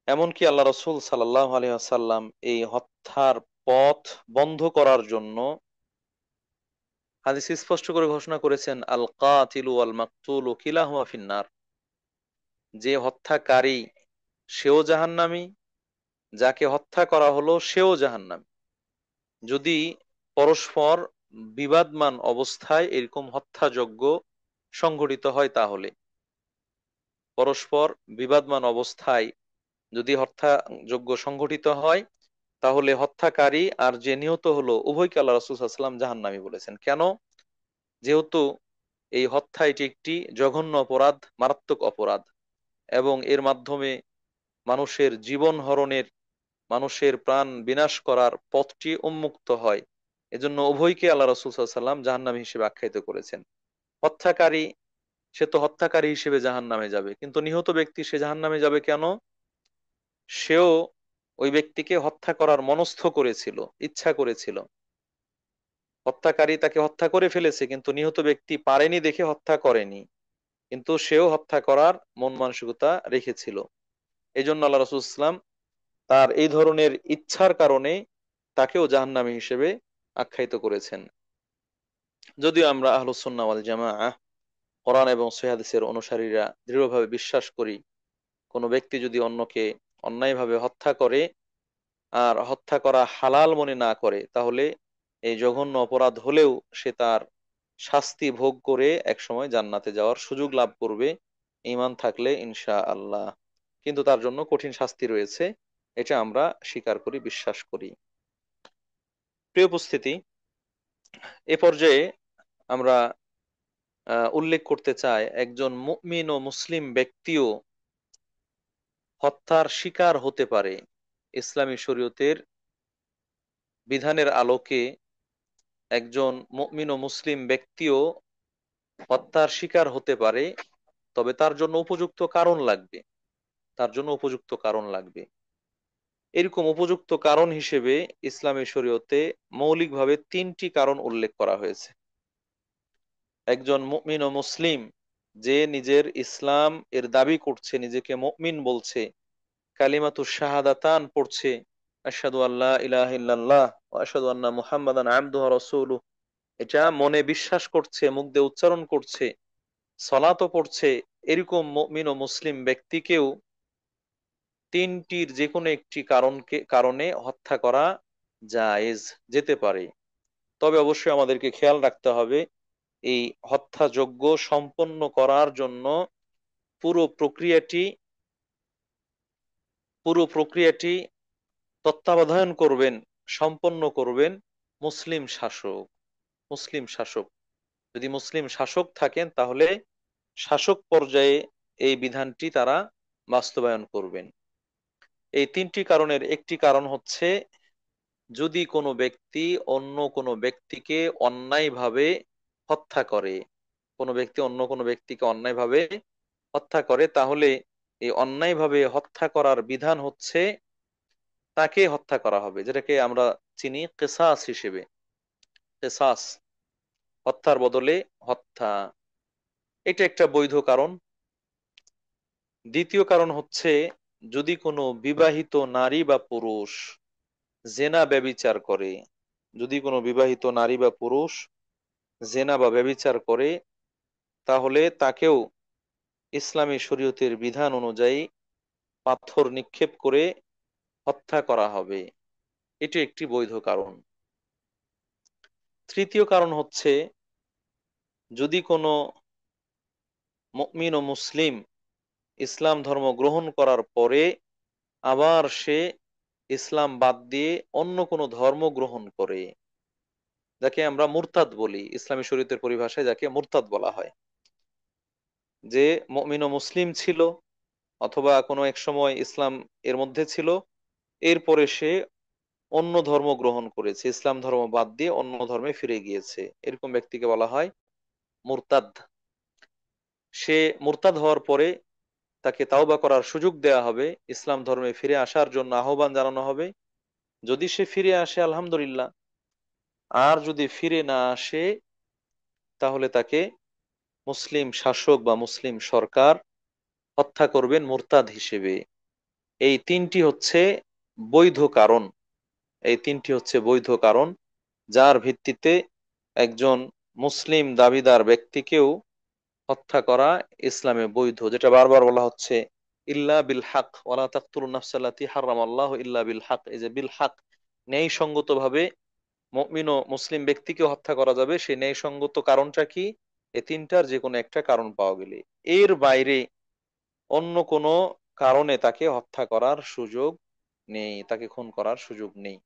এমনকি আল্লাহ রাসূল সাল্লাল্লাহু আলাইহি ওয়াসাল্লাম এই হত্যার পথ বন্ধ করার জন্য হাদিসে স্পষ্ট করে ঘোষণা করেছেন, আল কাতিলু ওয়াল মাকতুলু কিলাহুমা ফিন্নার, যে হত্যাকারী সেও জাহান্নামী, যাকে হত্যা করা হলো সেও জাহান্নামী। যদি পরস্পর বিবাদমান অবস্থায় এরকম হত্যাযজ্ঞ সংঘটিত হয়, তাহলে পরস্পর বিবাদমান অবস্থায় যদি হত্যাযজ্ঞ সংঘটিত হয়, তাহলে হত্যাকারী আর যে নিহত হলো উভয়কে আল্লাহ রাসূল সাল্লাল্লাহু আলাইহি ওয়াসাল্লাম জাহান্নামী বলেছেন। কেন? যেহেতু এই হত্যা এটি একটি জঘন্য অপরাধ, মারাত্মক অপরাধ, এবং এর মাধ্যমে মানুষের জীবন হরণের, মানুষের প্রাণ বিনাশ করার পথটি উন্মুক্ত হয়। এজন্য উভয়কে আল্লাহ রাসূল সাল্লাল্লাহু আলাইহি ওয়াসাল্লাম জাহান্নামী হিসেবে আখ্যায়িত করেছেন। হত্যাকারী, সে তো হত্যাকারী হিসেবে জাহান্নামে যাবে, কিন্তু নিহত ব্যক্তি সে জাহান্নামে যাবে কেন? সেও ওই ব্যক্তিকে হত্যা করার মনস্থ করেছিল, ইচ্ছা করেছিল। হত্যাকারী তাকে হত্যা করে ফেলেছে, কিন্তু নিহত ব্যক্তি পারেনি দেখে হত্যা করেনি, কিন্তু সেও হত্যা করার মন মানসিকতা রেখেছিল। এই জন্য আল্লাহ রাসূল ইসলাম তার এই ধরনের ইচ্ছার কারণে তাকেও জাহান্নামী হিসেবে আখ্যায়িত করেছেন। যদিও আমরা আহলুস সুন্নাহ ওয়াল জামাআহ, কোরআন এবং সহিহ হাদিসের অনুসারীরা দৃঢ়ভাবে বিশ্বাস করি, কোনো ব্যক্তি যদি অন্যকে অন্যায়ভাবে হত্যা করে আর হত্যা করা হালাল মনে না করে, তাহলে এই জঘন্য অপরাধ হলেও সে তার শাস্তি ভোগ করে একসময় জান্নাতে যাওয়ার সুযোগ লাভ করবে, ঈমান থাকলে ইনশা আল্লাহ। কিন্তু তার জন্য কঠিন শাস্তি রয়েছে, এটা আমরা স্বীকার করি, বিশ্বাস করি। প্রিয় উপস্থিতি, এ পর্যায়ে আমরা উল্লেখ করতে চাই, একজন মুমিন ও মুসলিম ব্যক্তিও হত্যার শিকার হতে পারে। ইসলামী শরীয়তের বিধানের আলোকে একজন মুমিন ও মুসলিম ব্যক্তিও হত্যার শিকার হতে পারে, তবে তার জন্য উপযুক্ত কারণ লাগবে। তার জন্য উপযুক্ত কারণ লাগবে। এরকম উপযুক্ত কারণ হিসেবে ইসলামী শরীয়তে মৌলিকভাবে তিনটি কারণ উল্লেখ করা হয়েছে। একজন মুমিন ও মুসলিম যে নিজের ইসলাম এর দাবি করছে, নিজেকে মুমিন বলছে, কালিমাতু শাহাদাতান পড়ছে, আশহাদু আল্লা ইলাহা ইল্লাল্লাহ ওয়া আশহাদু আন্না মুহাম্মাদান আবদুহু ওয়া রাসূলুহু, এটা মনে বিশ্বাস করছে, মুখ দিয়ে উচ্চারণ করছে, সালাতও পড়ছে, এরকম মুমিন ও মুসলিম ব্যক্তিকেও তিনটির যে কোনো একটি কারণে হত্যা করা জায়েজ, যেতে পারে। তবে অবশ্যই আমাদেরকে খেয়াল রাখতে হবে, এই হত্যাযজ্ঞ সম্পন্ন করার জন্য পুরো প্রক্রিয়াটি পুরো প্রক্রিয়াটি তত্ত্বাবধান করবেন, সম্পন্ন করবেন মুসলিম শাসক। মুসলিম শাসক, যদি মুসলিম শাসক থাকেন তাহলে শাসক পর্যায়ে এই বিধানটি তারা বাস্তবায়ন করবেন। এই তিনটি কারণের একটি কারণ হচ্ছে, যদি কোনো ব্যক্তি অন্য কোনো ব্যক্তিকে অন্যায়ভাবে হত্যা করে, কোনো ব্যক্তি অন্য কোনো ব্যক্তিকে অন্যায়ভাবে হত্যা করে, তাহলে এই অন্যায়ভাবে হত্যা করার বিধান হচ্ছে তাকে হত্যা করা হবে, যেটাকে আমরা চিনি কিসাস হিসেবে। কিসাস, হত্যার বদলে হত্যা, এটা একটা বৈধ কারণ। দ্বিতীয় কারণ হচ্ছে, যদি কোনো বিবাহিত নারী বা পুরুষ জেনা ব্যভিচার করে, যদি কোনো বিবাহিত নারী বা পুরুষ জেনা বা ব্যভিচার করে, তাহলে তাকেও ইসলামী শরীয়তের বিধান অনুযায়ী পাথর নিক্ষেপ করে হত্যা করা হবে। এটি একটি বৈধ কারণ। তৃতীয় কারণ হচ্ছে, যদি কোনো মুমিন ও মুসলিম ইসলাম ধর্ম গ্রহণ করার পরে আবার সে ইসলাম বাদ দিয়ে অন্য কোনো ধর্ম গ্রহণ করে, যাকে আমরা মুরতাদ বলি, ইসলামী শরীয়তের পরিভাষায় যাকে মুরতাদ বলা হয়, যে মুমিন ও মুসলিম ছিল অথবা কোনো এক সময় ইসলাম এর মধ্যে ছিল, এরপরে সে অন্য ধর্ম গ্রহণ করেছে, ইসলাম ধর্ম বাদ দিয়ে অন্য ধর্মে ফিরে গিয়েছে, এরকম ব্যক্তিকে বলা হয় মুরতাদ। সে মুরতাদ হওয়ার পরে তাকে তাওবা করার সুযোগ দেয়া হবে, ইসলাম ধর্মে ফিরে আসার জন্য আহ্বান জানানো হবে। যদি সে ফিরে আসে আলহামদুলিল্লাহ, আর যদি ফিরে না আসে তাহলে তাকে মুসলিম শাসক বা মুসলিম সরকার হত্যা করবেন মুরতাদ হিসেবে। এই তিনটি হচ্ছে বৈধ কারণ। এই তিনটি হচ্ছে বৈধ কারণ, যার ভিত্তিতে একজন মুসলিম দাবিদার ব্যক্তিকেও হত্যা করা ইসলামে বৈধ। যেটা বারবার বলা হচ্ছে, ইল্লা বিল হক ওয়ালা তাকতুলুন নাফসাল্লাতী হারামাল্লাহু ইল্লা বিল হক, এই যে বিল হক, ন্যায়সঙ্গত ভাবে মুমিন ও মুসলিম ব্যক্তিকে হত্যা করা যাবে, সেই ন্যায়সঙ্গত কারণটা কি? এই তিনটার যে কোনো একটা কারণ পাওয়া গেলে, এর বাইরে অন্য কোনো কারণে তাকে হত্যা করার সুযোগ নেই, তাকে খুন করার সুযোগ নেই।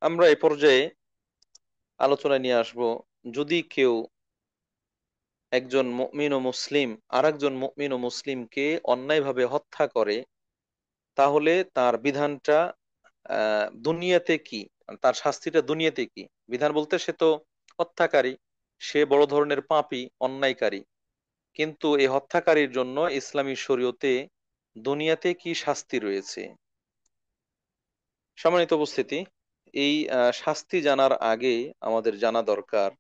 আমরা এই পর্যায়ে আলোচনায় নিয়ে আসব, যদি কেউ একজন মুমিন ও মুসলিম আরেকজন মুমিন ও মুসলিমকে অন্যায়ভাবে হত্যা করে, তাহলে তার বিধানটা দুনিয়াতে কি, তার শাস্তিটা দুনিয়াতে কি। বিধান বলতে সে তো হত্যাকারী, সে বড় ধরনের পাপী অন্যায়কারী, কিন্তু এই হত্যাকারীর জন্য ইসলামী শরীয়তে দুনিয়াতে কি শাস্তি রয়েছে। সম্মানিত উপস্থিতি, এই শাস্তি জানার আগে আমাদের জানা দরকার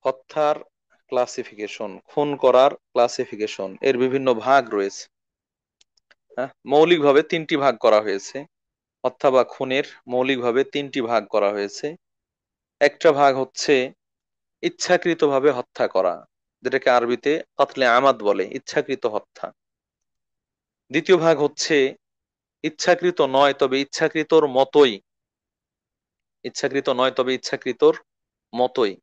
হত্যার ক্লাসিফিকেশন, খুন করার ক্লাসিফিকেশন, এর বিভিন্ন ভাগ রয়েছে। হ্যাঁ, মৌলিকভাবে তিনটি ভাগ করা হয়েছে। হত্যা বা খুনের মৌলিকভাবে তিনটি ভাগ করা হয়েছে। একটা ভাগ হচ্ছে ইচ্ছাকৃতভাবে হত্যা করা, যেটাকে আরবিতে কতলে আমাদ বলে, ইচ্ছাকৃত হত্যা। দ্বিতীয় ভাগ হচ্ছে ইচ্ছাকৃত নয় তবে ইচ্ছাকৃতর মতোই, ইচ্ছাকৃত নয় তবে ইচ্ছাকৃতর মতোই।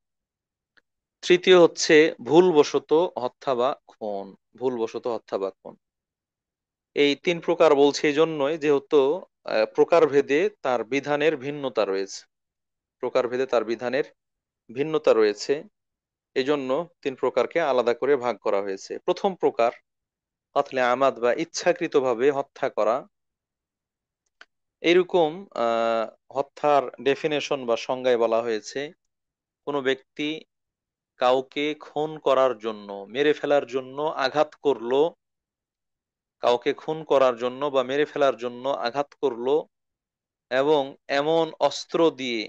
তৃতীয় হচ্ছে ভুলবশত হত্যা বা খুন, ভুলবশত হত্যা বা খুন। এই তিন প্রকার বলছে এই জন্যই যেহেতু প্রকারভেদে তার বিধানের ভিন্নতা রয়েছে, প্রকারভেদে তার বিধানের ভিন্নতা রয়েছে, এই জন্য তিন প্রকারকে আলাদা করে ভাগ করা হয়েছে। প্রথম প্রকার কাতলে আমাদ বা ইচ্ছাকৃতভাবে হত্যা করা। এইরকম আহ হত্যার ডেফিনেশন বা সংজ্ঞায় বলা হয়েছে, কোনো ব্যক্তি কাউকে খুন করার জন্য, মেরে ফেলার জন্য আঘাত করলো, কাউকে খুন করার জন্য বা মেরে ফেলার জন্য আঘাত করলো, এবং এমন অস্ত্র দিয়ে,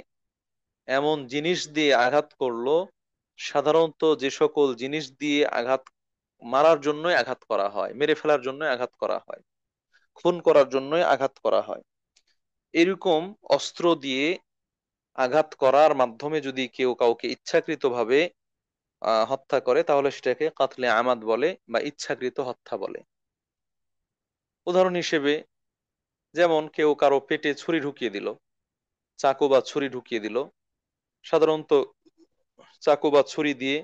এমন জিনিস দিয়ে আঘাত করলো, সাধারণত যে সকল জিনিস দিয়ে আঘাত মারার জন্যই আঘাত করা হয়, মেরে ফেলার জন্যই আঘাত করা হয়, খুন করার জন্যই আঘাত করা হয়, এরকম অস্ত্র দিয়ে আঘাত করার মাধ্যমে যদি কেউ কাউকে ইচ্ছাকৃতভাবে হত্যা করে, তাহলে সেটাকে কাতলে আমাদ বলে বা ইচ্ছাকৃত হত্যা বলে। উদাহরণ হিসেবে, যেমন কেউ কারো পেটে ছুরি ঢুকিয়ে দিল, চাকু বা ছুরি ঢুকিয়ে দিল। সাধারণত চাকু বা ছুরি দিয়ে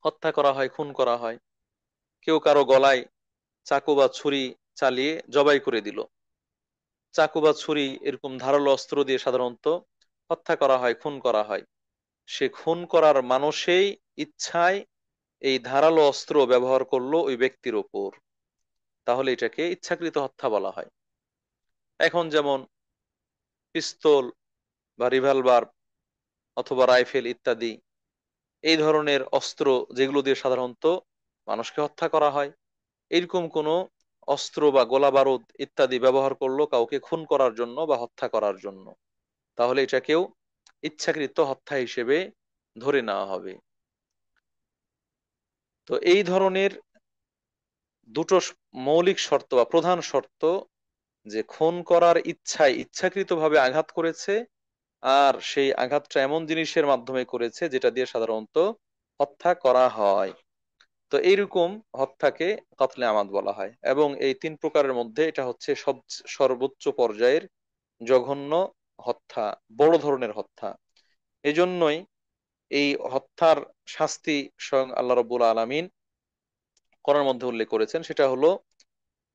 হত্যা করা হয়, খুন করা হয়। কেউ কারো গলায় চাকু বা ছুরি চালিয়ে জবাই করে দিল। চাকু বা ছুরি এরকম ধারালো অস্ত্র দিয়ে সাধারণত হত্যা করা হয়, খুন করা হয়। সে খুন করার মানুষেই ইচ্ছায় এই ধারালো অস্ত্র ব্যবহার করলো ওই ব্যক্তির ওপর, তাহলে এটাকে ইচ্ছাকৃত হত্যা বলা হয়। এখন যেমন পিস্তল বা রিভলভার অথবা রাইফেল ইত্যাদি, এই ধরনের অস্ত্র যেগুলো দিয়ে সাধারণত মানুষকে হত্যা করা হয়, এরকম কোনো অস্ত্র বা গোলা বারুদ ইত্যাদি ব্যবহার করলো কাউকে খুন করার জন্য বা হত্যা করার জন্য, তাহলে এটাকেও ইচ্ছাকৃত হত্যা হিসেবে ধরে নেওয়া হবে। তো এই ধরনের দুটো মৌলিক শর্ত বা প্রধান শর্ত, যে খুন করার ইচ্ছায় ইচ্ছাকৃতভাবে আঘাত করেছে, আর সেই আঘাতটা এমন জিনিসের মাধ্যমে করেছে যেটা দিয়ে সাধারণত হত্যা করা হয়, তো এইরকম হত্যাকে কতলে আমাদ বলা হয়। এবং এই তিন প্রকারের মধ্যে এটা হচ্ছে সর্বোচ্চ পর্যায়ের জঘন্য হত্যা, বড় ধরনের হত্যা। এজন্যই এই হত্যার শাস্তি স্বয়ং আল্লাহ রাব্বুল আলামিন কোরআনের মধ্যে উল্লেখ করেছেন, সেটা হলো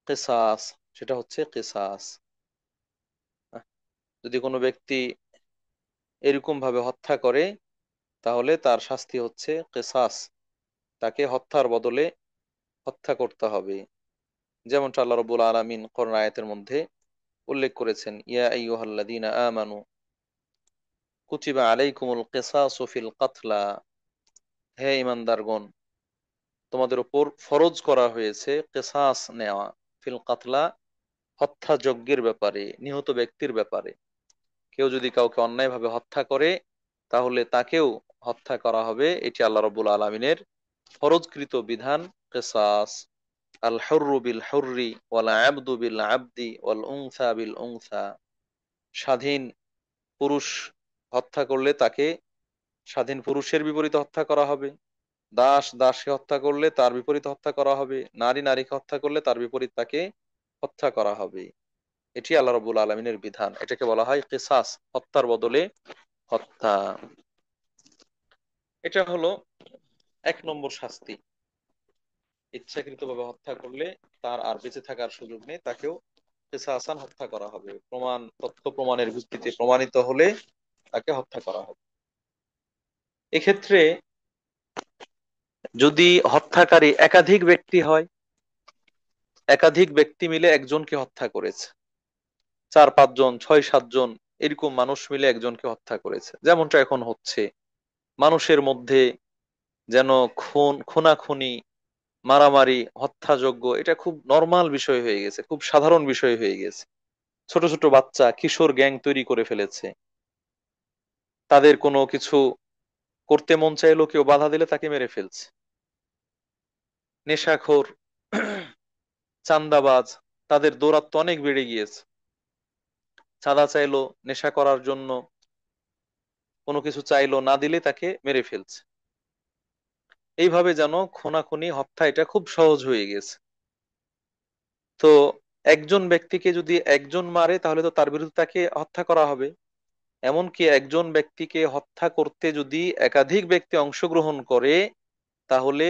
কিসাস, সেটা হচ্ছে কিসাস। যদি কোনো ব্যক্তি এরকম ভাবে হত্যা করে, তাহলে তার শাস্তি হচ্ছে কিসাস, তাকে হত্যার বদলে হত্যা করতে হবে। যেমনটা আল্লাহ রাব্বুল আলামিন কোরআন আয়াতের মধ্যে উল্লেখ করেছেন, ইয়া আইয়ুহাল্লাযীনা আমানু কুতিবা আলাইকুমুল কিসাসু ফিল কাতলা, হে ঈমানদারগণ, তোমাদের উপর ফরজ করা হয়েছে কিসাস নেওয়া, ফিল কাতলা, হত্যা যজ্ঞের ব্যাপারে, নিহত ব্যক্তির ব্যাপারে। কেউ যদি কাউকে অন্যায়ভাবে হত্যা করে, তাহলে তাকেও হত্যা করা হবে, এটি আল্লাহ রাব্বুল আলামিনের ফরজকৃত বিধান, কিসাস। আল হুররু বিল হুররি ওয়াল আবদু বিল আবদি ওয়াল উনসা বিল উনসা, স্বাধীন পুরুষ হত্যা করলে তাকে স্বাধীন পুরুষের বিপরীতে হত্যা করা হবে, দাস দাসকে হত্যা করলে তার বিপরীতে হত্যা করা হবে, নারী নারীকে হত্যা করলে তার বিপরীত তাকে হত্যা করা হবে। এটি আল্লাহ রাব্বুল আলামিনের বিধান, এটাকে বলা হয় কিসাস, হত্যার বদলে হত্যা। এটা হলো এক নম্বর শাস্তি। ইচ্ছাকৃতভাবে হত্যা করলে তার আর বেঁচে থাকার সুযোগ নেই, তাকেও কিসাসান হত্যা করা হবে। তথ্য প্রমাণের ভিত্তিতে প্রমাণিত হলে তাকে হত্যা করা হবে। এক্ষেত্রে যদি হত্যাকারী একাধিক ব্যক্তি হয়, একাধিক ব্যক্তি মিলে একজনকে হত্যা করেছে, 4-5 জন 6-7 জন এরকম মানুষ মিলে একজনকে হত্যা করেছে, যেমনটা এখন হচ্ছে, মানুষের মধ্যে যেন খুনাখুনি, মারামারি, হত্যাযজ্ঞ, এটা খুব নর্মাল বিষয় হয়ে গেছে, খুব সাধারণ বিষয় হয়ে গেছে। ছোট ছোট বাচ্চা কিশোর গ্যাং তৈরি করে ফেলেছে, তাদের কোনো কিছু করতে মন চাইলো, কেউ বাধা দিলে তাকে মেরে ফেলছে। নেশাখোর, চাঁদাবাজ, তাদের দৌরাত্ম অনেক বেড়ে গিয়েছে। চাঁদা চাইলো, নেশা করার জন্য কোনো কিছু চাইলো, না দিলে তাকে মেরে ফেলছে। এইভাবে যেন খুনাখুনি, হত্যা, এটা খুব সহজ হয়ে গেছে। তো একজন ব্যক্তিকে যদি একজন মারে, তাহলে তো তার বিরুদ্ধে তাকে হত্যা করা হবে। এমনকি একজন ব্যক্তিকে হত্যা করতে যদি একাধিক ব্যক্তি অংশগ্রহণ করে, তাহলে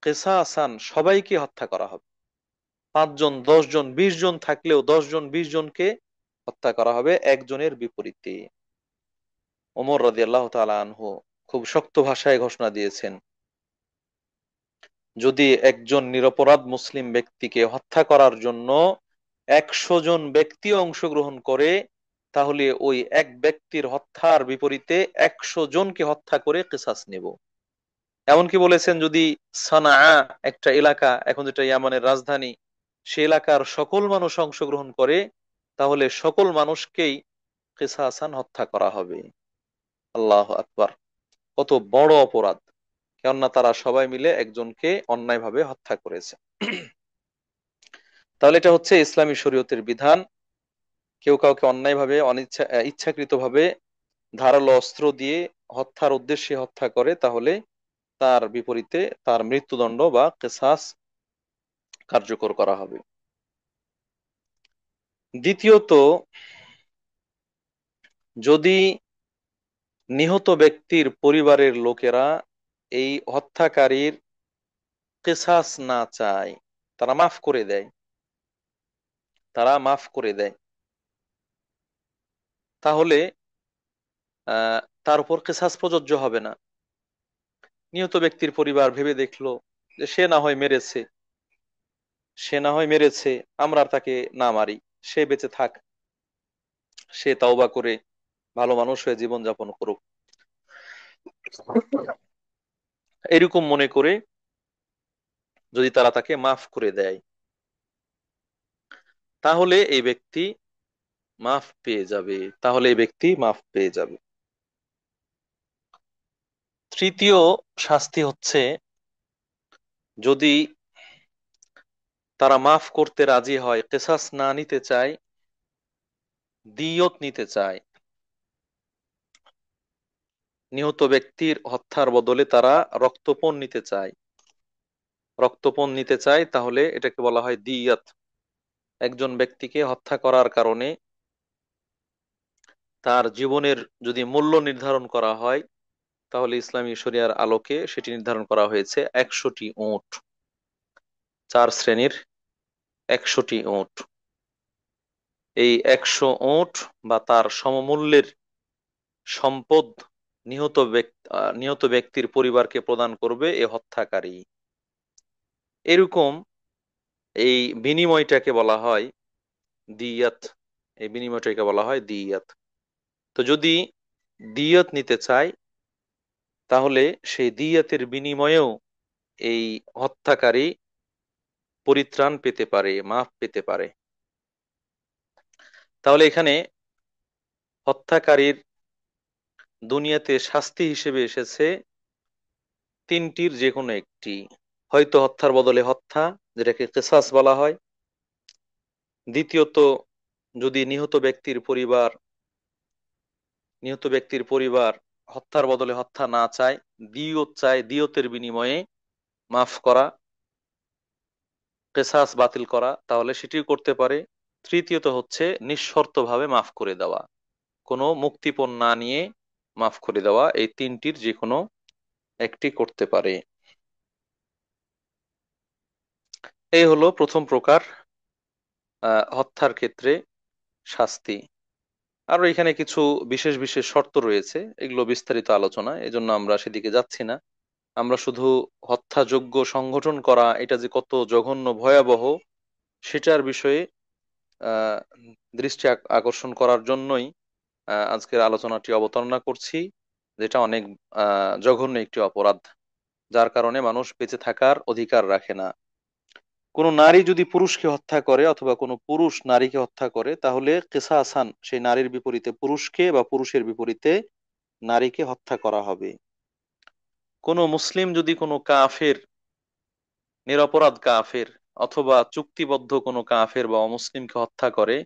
কিসাসান সবাইকে হত্যা করা হবে। 5 জন 10 জন 20 জন থাকলেও 10 জন 20 জনকে হত্যা করা হবে একজনের বিপরীতে। ওমর রাদিয়াল্লাহু তাআলা আনহু খুব শক্ত ভাষায় ঘোষণা দিয়েছেন, যদি একজন নিরপরাধ মুসলিম ব্যক্তিকে হত্যা করার জন্য 100 জন ব্যক্তি অংশগ্রহণ করে, তাহলে ওই এক ব্যক্তির হত্যার বিপরীতে 100 জনকে হত্যা করে কিসাস নেব। এমনকি বলেছেন, যদি সানা, একটা এলাকা এখন যেটা ইয়ামানের রাজধানী, সে এলাকার সকল মানুষ অংশগ্রহণ করে, তাহলে সকল মানুষকেই কিসাসান হত্যা করা হবে। আল্লাহু আকবার! কত বড় অপরাধ! কেননা তারা সবাই মিলে একজনকে অন্যায়ভাবে হত্যা করেছে। তাহলে এটা হচ্ছে ইসলামী শরীয়তের বিধান। কেউ কাউকে অন্যায়ভাবে, ইচ্ছাকৃতভাবে ধারালো অস্ত্র দিয়ে হত্যার উদ্দেশ্যে হত্যা করে, তাহলে তার বিপরীতে তার মৃত্যুদণ্ড বা কিসাস কার্যকর করা হবে। দ্বিতীয়ত, যদি নিহত ব্যক্তির পরিবারের লোকেরা এই হত্যাকারীর কিসাস না চায়, তারা মাফ করে দেয়, তারা মাফ করে দেয়, তাহলে তার উপর কিসাস প্রযোজ্য হবে না। নিহত ব্যক্তির পরিবার ভেবে দেখলো যে সে না হয় মেরেছে, সে না হয় মেরেছে, আমরা আর তাকে না মারি, সে বেঁচে থাক, সে তাওবা করে ভালো মানুষ হয়ে জীবন যাপন করুক, এরকম মনে করে যদি তারা তাকে মাফ করে দেয়, তাহলে এই ব্যক্তি মাফ পেয়ে যাবে, তাহলে এই ব্যক্তি মাফ পেয়ে যাবে। তৃতীয় শাস্তি হচ্ছে, যদি তারা মাফ করতে রাজি হয়, কিসাস না নিতে চায়, দিয়ত নিতে চায়, নিহত ব্যক্তির হত্যার বদলে তারা রক্তপণ নিতে চায়, রক্তপণ নিতে চায়, তাহলে এটাকে বলা হয় দিয়াত। একজন ব্যক্তিকে হত্যা করার কারণে তার জীবনের যদি মূল্য নির্ধারণ করা হয়, তাহলে ইসলামী শরিয়ার আলোকে সেটি নির্ধারণ করা হয়েছে 100টি উট, 4 শ্রেণীর 100টি উট। এই 100 উট বা তার সমমূল্যের সম্পদ নিহত ব্যক্তির পরিবারকে প্রদান করবে এ হত্যাকারী। এরকম এই বিনিময়টাকে বলা হয় দিয়াত, এই বিনিময়টাকে বলা হয় দিয়াত। তো যদি দিয়াত নিতে চায়, তাহলে সেই দিয়াতের বিনিময়েও এই হত্যাকারী পরিত্রাণ পেতে পারে, মাফ পেতে পারে। তাহলে এখানে হত্যাকারীর দুনিয়াতে শাস্তি হিসেবে এসেছে তিনটির যে কোনো একটি, হয়তো হত্যার বদলে হত্যা, যেটাকে কিসাস বলা হয়। দ্বিতীয়ত, যদি নিহত ব্যক্তির পরিবার হত্যার বদলে হত্যা না চায়, দিয়ত চায়, দিয়তের বিনিময়ে মাফ করা, কিসাস বাতিল করা, তাহলে সেটিও করতে পারে। তৃতীয়ত হচ্ছে নিঃশর্তভাবে মাফ করে দেওয়া, কোনো মুক্তিপণ না নিয়ে মাফ করে দেওয়া, এই তিনটির যে কোনো একটি করতে পারে। এই হলো প্রথম প্রকার হত্যার ক্ষেত্রে শাস্তি। আরো এখানে কিছু বিশেষ বিশেষ শর্ত রয়েছে, এগুলো বিস্তারিত আলোচনা, এজন্য আমরা সেদিকে যাচ্ছি না। আমরা শুধু হত্যাযজ্ঞ সংগঠন করা এটা যে কত জঘন্য ভয়াবহ সেটার বিষয়ে আহ দৃষ্টি আকর্ষণ করার জন্যই আজকের আলোচনাটি অবতারণা করছি, যেটা অনেক জঘন্য একটি অপরাধ, যার কারণে মানুষ বেঁচে থাকার অধিকার রাখে না। কোনো নারী যদি পুরুষকে হত্যা করে অথবা কোনো পুরুষ নারীকে হত্যা করে, তাহলে কিসাসান সেই নারীর বিপরীতে পুরুষকে বা পুরুষের বিপরীতে নারীকে হত্যা করা হবে। কোনো মুসলিম যদি কোনো কাফের, নিরপরাধ কাফের অথবা চুক্তিবদ্ধ কোনো কাফের বা অমুসলিমকে হত্যা করে,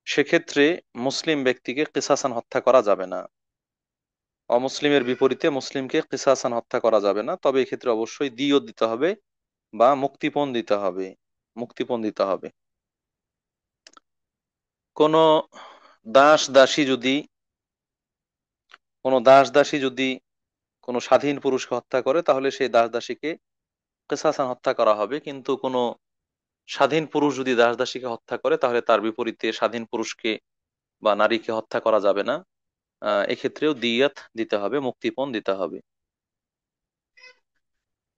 সেক্ষেত্রে মুসলিম ব্যক্তিকে কিসাসান হত্যা করা যাবে না। অমুসলিমের বিপরীতে মুসলিমকে কিসাসান হত্যা করা যাবে না, তবে এক্ষেত্রে অবশ্যই দিয়ত দিতে হবে বা মুক্তিপণ দিতে হবে। মুক্তিপণ দিতে হবে। কোনো দাস দাসী যদি কোনো দাস দাসী যদি কোনো স্বাধীন পুরুষকে হত্যা করে, তাহলে সেই দাস দাসীকে কিসাসান হত্যা করা হবে। কিন্তু কোনো স্বাধীন পুরুষ যদি দাস দাসীকে হত্যা করে, তাহলে তার বিপরীতে স্বাধীন পুরুষকে বা নারীকে হত্যা করা যাবে না। এক্ষেত্রেও দিয়াত দিতে হবে, মুক্তিপণ দিতে হবে।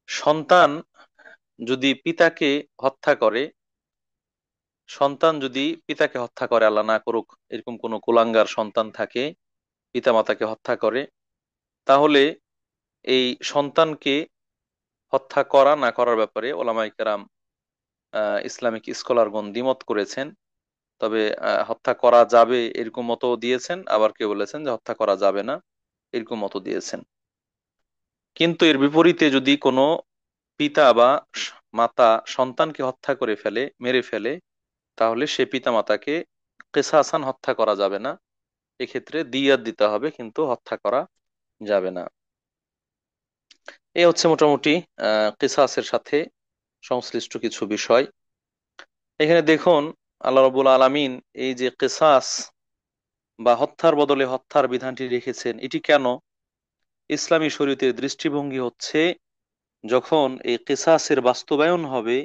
সন্তান যদি পিতাকে হত্যা করে, সন্তান যদি পিতাকে হত্যা করে, আল্লাহ না করুক এরকম কোনো কুলাঙ্গার সন্তান থাকে, পিতা মাতাকে হত্যা করে, তাহলে এই সন্তানকে হত্যা করা না করার ব্যাপারে ওলামায়ে কেরাম, ইসলামিক স্কলারগণ দ্বিমত করেছেন। তবে হত্যা করা যাবে এরকম মতও দিয়েছেন, আবার কেউ বলেছেন যে হত্যা করা যাবে না এরকম মত দিয়েছেন। কিন্তু এর বিপরীতে যদি কোনো পিতা বা মাতা সন্তানকে হত্যা করে ফেলে, মেরে ফেলে, তাহলে সে পিতা মাতাকে কিসাসান হত্যা করা যাবে না। এক্ষেত্রে দিয়াত দিতে হবে, কিন্তু হত্যা করা যাবে না। এই হচ্ছে মোটামুটি কিসাসের সাথে সংশ্লিষ্ট কিছু বিষয়। এখানে দেখুন, আল্লাহ রাব্বুল আলামিন এই যে কিসাস বা হত্যার বদলে হত্যার বিধানটি রেখেছেন, এটি কেন? ইসলামী শরীয়তের দৃষ্টিভঙ্গি হচ্ছে, যখন এই কিসাসের বাস্তবায়ন হবে,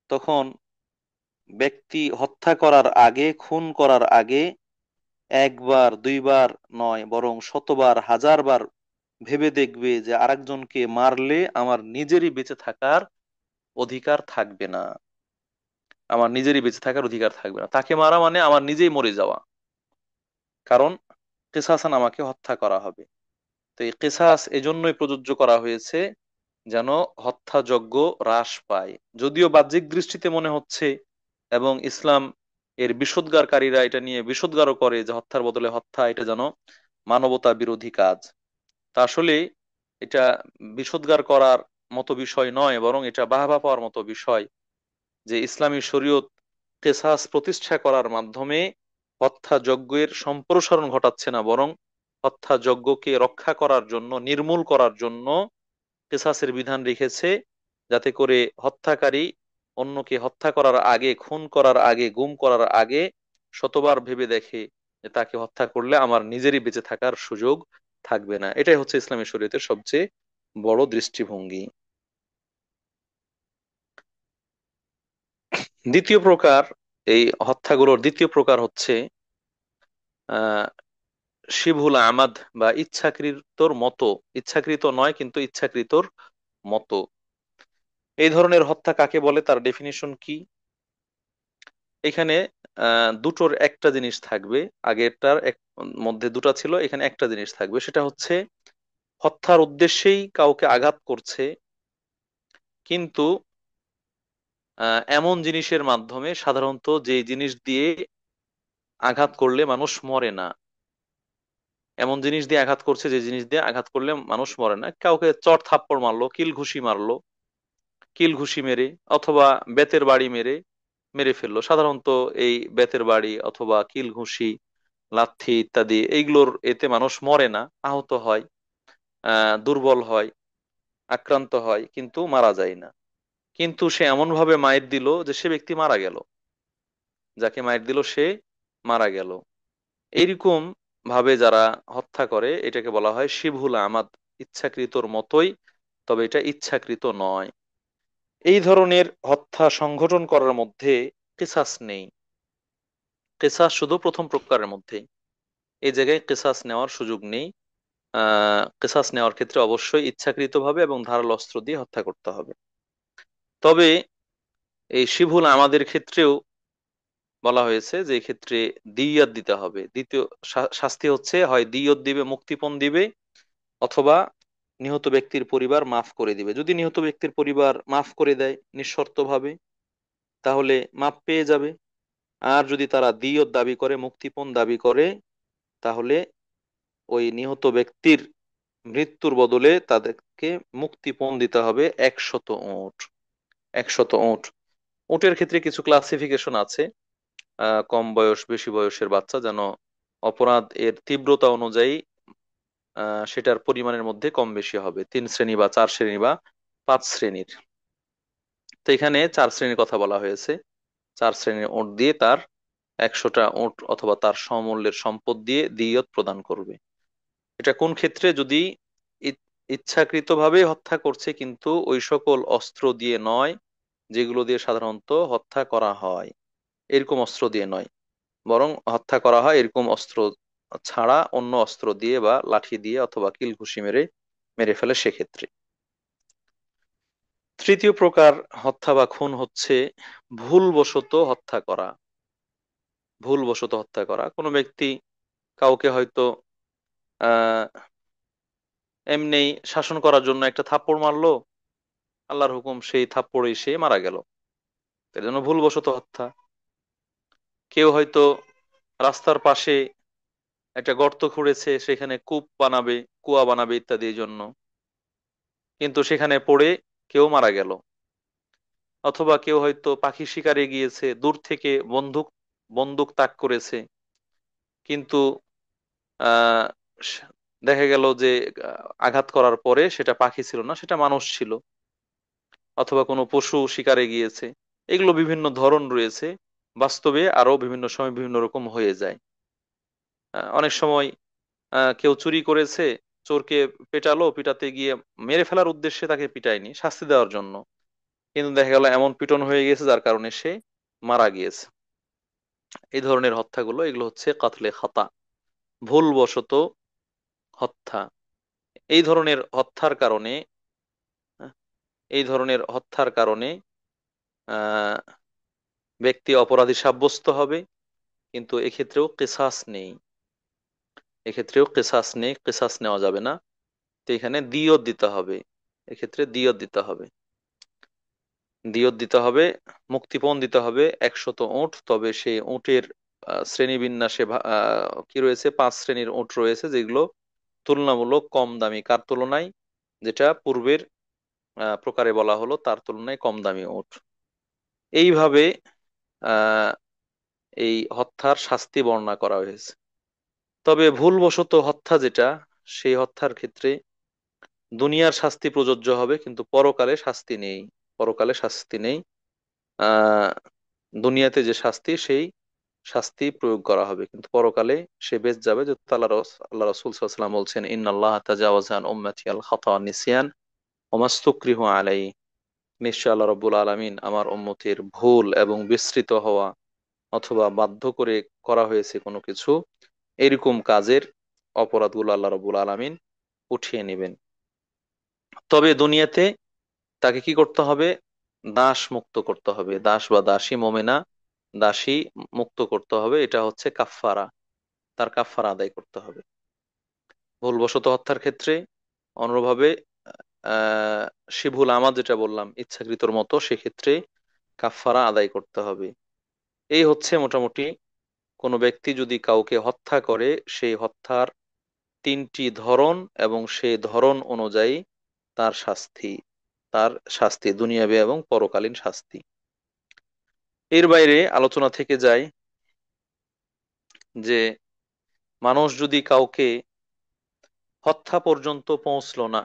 তখন ব্যক্তি হত্যা করার আগে, খুন করার আগে একবার দুইবার নয়, বরং শতবার হাজারবার ভেবে দেখবে যে আরেকজনকে মারলে আমার নিজেরই বেঁচে থাকার অধিকার থাকবে না। আমার নিজেরই বেঁচে থাকার অধিকার থাকবে না, তাকে মারা মানে আমার নিজেই মরে যাওয়া। কারণ কিসাসান আমাকে হত্যা করা হবে। তো এই কিসাস এজন্যই প্রযোজ্য করা হয়েছে, যেন হত্যাযজ্ঞ হ্রাস পায়। যদিও বাহ্যিক দৃষ্টিতে মনে হচ্ছে, এবং ইসলাম এর বিশুদ্ধারকারীরা এটা নিয়ে বিশুদ্ধারও করে, যে হত্যার বদলে হত্যা এটা যেন মানবতা বিরোধী কাজ। তা আসলে এটা বিশুদ্ধার করার মতো বিষয় নয়, বরং এটা বাহবা পাওয়ার মতো বিষয়, যে ইসলামী শরীয়ত কেসাস প্রতিষ্ঠা করার মাধ্যমে হত্যাযজ্ঞের সম্প্রসারণ ঘটাচ্ছে না, বরং হত্যাযজ্ঞকে রক্ষা করার জন্য, নির্মূল করার জন্য কেসাসের বিধান রেখেছে, যাতে করে হত্যাকারী অন্যকে হত্যা করার আগে, খুন করার আগে, গুম করার আগে শতবার ভেবে দেখে যে তাকে হত্যা করলে আমার নিজেরই বেঁচে থাকার সুযোগ থাকবে না। এটাই হচ্ছে ইসলামী শরীয়তের সবচেয়ে বড় দৃষ্টিভঙ্গি। দ্বিতীয় প্রকার, এই হত্যাগুলোর দ্বিতীয় প্রকার হচ্ছে আহ শিবহুল আমাদ বা ইচ্ছাকৃতর মতো। ইচ্ছাকৃত নয়, কিন্তু ইচ্ছাকৃতর মতো। এই ধরনের হত্যা কাকে বলে, তার ডেফিনিশন কি? এখানে দুটোর একটা জিনিস থাকবে। আগেরটার মধ্যে দুটো ছিল, এখানে একটা জিনিস থাকবে, সেটা হচ্ছে হত্যার উদ্দেশ্যেই কাউকে আঘাত করছে, কিন্তু এমন জিনিসের মাধ্যমে, সাধারণত যে জিনিস দিয়ে আঘাত করলে মানুষ মরে না, এমন জিনিস দিয়ে আঘাত করছে যে জিনিস দিয়ে আঘাত করলে মানুষ মরে না। কাউকে চট থাপ্পড় মারলো, কিল ঘুষি মারলো, কিল ঘুষি মেরে অথবা বেতের বাড়ি মেরে মেরে ফেললো। সাধারণত এই বেতের বাড়ি অথবা কিল ঘুষি, লাথি ইত্যাদি এইগুলোর এতে মানুষ মরে না, আহত হয়, দুর্বল হয়, আক্রান্ত হয়, কিন্তু মারা যায় না। কিন্তু সে এমন ভাবে মাইর দিল যে সে ব্যক্তি মারা গেল, যাকে মাইর দিল সে মারা গেল। এইরকম ভাবে যারা হত্যা করে, এটাকে বলা হয় শিবহুল আমাদ, ইচ্ছাকৃতর মতোই, তবে এটা ইচ্ছাকৃত নয়। এই ধরনের হত্যা সংঘটন করার মধ্যে কিসাস নেই। কিসাস শুধু প্রথম প্রকারের মধ্যেই, এই জায়গায় কিসাস নেওয়ার সুযোগ নেই। কিসাস নেওয়ার ক্ষেত্রে অবশ্যই ইচ্ছাকৃতভাবে এবং ধারালো অস্ত্র দিয়ে হত্যা করতে হবে। তবে এই শিভুল আমাদের ক্ষেত্রেও বলা হয়েছে যে এক্ষেত্রে দিয়ত দিতে হবে। দ্বিতীয় শাস্তি হচ্ছে হয় দিয়ত দিবে, মুক্তিপণ দিবে, অথবা নিহত ব্যক্তির পরিবার মাফ করে দিবে। যদি নিহত ব্যক্তির পরিবার মাফ করে দেয় নিঃশর্তভাবে, তাহলে মাফ পেয়ে যাবে। আর যদি তারা দিয়ত দাবি করে, মুক্তিপণ দাবি করে, তাহলে ওই নিহত ব্যক্তির মৃত্যুর বদলে তাদেরকে মুক্তিপণ দিতে হবে 100 উট। 100 উট। উটের ক্ষেত্রে কিছু ক্লাসিফিকেশন আছে। কম বয়স বেশি বয়সের বাচ্চা যেন অপরাধ এর তীব্রতা অনুযায়ী সেটার পরিমাণের মধ্যে কম বেশি হবে, 3 শ্রেণী বা 4 শ্রেণী বা 5 শ্রেণীর। তো এখানে 4 শ্রেণীর কথা বলা হয়েছে। 4 শ্রেণীর উট দিয়ে তার 100টা উট অথবা তার সমমূল্যের সম্পদ দিয়ে দিয়ত প্রদান করবে। এটা কোন ক্ষেত্রে? যদি ইচ্ছাকৃতভাবে হত্যা করছে কিন্তু ওই সকল অস্ত্র দিয়ে নয় যেগুলো দিয়ে সাধারণত হত্যা করা হয়, এরকম অস্ত্র দিয়ে নয়, বরং হত্যা করা হয় এরকম অস্ত্র ছাড়া অন্য অস্ত্র দিয়ে বা লাঠি দিয়ে অথবা কিল ঘুষি মেরে মেরে ফেলে সেক্ষেত্রে। তৃতীয় প্রকার হত্যা বা খুন হচ্ছে ভুলবশত হত্যা করা। ভুলবশত হত্যা করা, কোনো ব্যক্তি কাউকে হয়তো আহ এমনি শাসন করার জন্য একটা থাপ্পড় মারলো, আল্লাহর হুকুম সেই থাপ্পড়ে সে মারা গেল, এর জন্য ভুলবশত হত্যা। কেউ হয়তো রাস্তার পাশে একটা গর্ত খুঁড়েছে, সেখানে কূপ বানাবে, কুয়া বানাবে ইত্যাদি এই জন্য, কিন্তু সেখানে পড়ে কেউ মারা গেল। অথবা কেউ হয়তো পাখি শিকারে গিয়েছে, দূর থেকে বন্দুক বন্দুক তাক করেছে, কিন্তু আহ স- দেখা গেল যে আঘাত করার পরে সেটা পাখি ছিল না, সেটা মানুষ ছিল। অথবা কোনো পশু শিকারে গিয়েছে। এগুলো বিভিন্ন ধরন রয়েছে, বাস্তবে আরো বিভিন্ন সময় বিভিন্ন রকম হয়ে যায়। অনেক সময় কেউ চুরি করেছে, চোরকে পেটালো, পিটাতে গিয়ে মেরে ফেলার উদ্দেশ্যে তাকে পিটায়নি, শাস্তি দেওয়ার জন্য, কিন্তু দেখা গেল এমন পিটন হয়ে গেছে যার কারণে সে মারা গিয়েছে। এই ধরনের হত্যাগুলো, এগুলো হচ্ছে কাতলে খাতা, ভুলবশত হত্যা। এই ধরনের হত্যার কারণে আহ, এই ধরনের হত্যার কারণে আহ ব্যক্তি অপরাধী সাব্যস্ত হবে, কিন্তু এক্ষেত্রেও কিসাস নেই। এক্ষেত্রেও কিসাস নেই, কিসাস নেওয়া যাবে না। তো এখানে দিয়ত দিতে হবে। এক্ষেত্রে দিয়ত দিতে হবে। দিয়ত দিতে হবে, মুক্তিপণ দিতে হবে 100 উট। তবে সেই উটের শ্রেণীবিন্যাসে কি রয়েছে, 5 শ্রেণীর উট রয়েছে যেগুলো তুলনামূলক কম দামি। কার তুলনায়? যেটা পূর্বের প্রকারে বলা হলো তার তুলনায় কম দামি উট। এইভাবে আহ এই হত্যার শাস্তি বর্ণনা করা হয়েছে। তবে ভুলবশত হত্যা যেটা, সেই হত্যার ক্ষেত্রে দুনিয়ার শাস্তি প্রযোজ্য হবে, কিন্তু পরকালে শাস্তি নেই। পরকালে শাস্তি নেই। আহ দুনিয়াতে যে শাস্তি, সেই শাস্তি প্রয়োগ করা হবে, কিন্তু পরকালে সে বেঁচে যাবে। যে আল্লাহ রাসূল সাল্লাল্লাহু আলাইহি ওয়াসাল্লাম বলছেন, ইন্নাল্লাহ তাজাওয়াজা আন উম্মতি আল খাতা ওয়ান নিসিয়ান ওয়া মাসতুকরিহু আলাই। নিশ্চয় আল্লাহ রাব্বুল আলামিন আমার উম্মতের ভুল এবং বিস্মৃত হওয়া অথবা বাধ্য করে করা হয়েছে কোনো কিছু, এরকম কাজের অপরাধগুলো আল্লাহ রাব্বুল আলামিন উঠিয়ে নেবেন। তবে দুনিয়াতে তাকে কি করতে হবে? দাস মুক্ত করতে হবে, দাস বা দাসী, মোমেনা দাসী মুক্ত করতে হবে। এটা হচ্ছে কাফফারা, তার কাফফারা আদায় করতে হবে। ভুলবশত হত্যার ক্ষেত্রে অনুরূপভাবে আহ শিভুল আমাদ যেটা বললাম ইচ্ছাকৃতর মতো, সেক্ষেত্রে কাফফারা আদায় করতে হবে। এই হচ্ছে মোটামুটি কোনো ব্যক্তি যদি কাউকে হত্যা করে, সেই হত্যার 3টি ধরন এবং সেই ধরন অনুযায়ী তার শাস্তি, তার শাস্তি দুনিয়াবী এবং পরকালীন শাস্তি। এর বাইরে আলোচনা থেকে যায় যে মানুষ যদি কাউকে হত্যা পর্যন্ত পৌঁছলো না,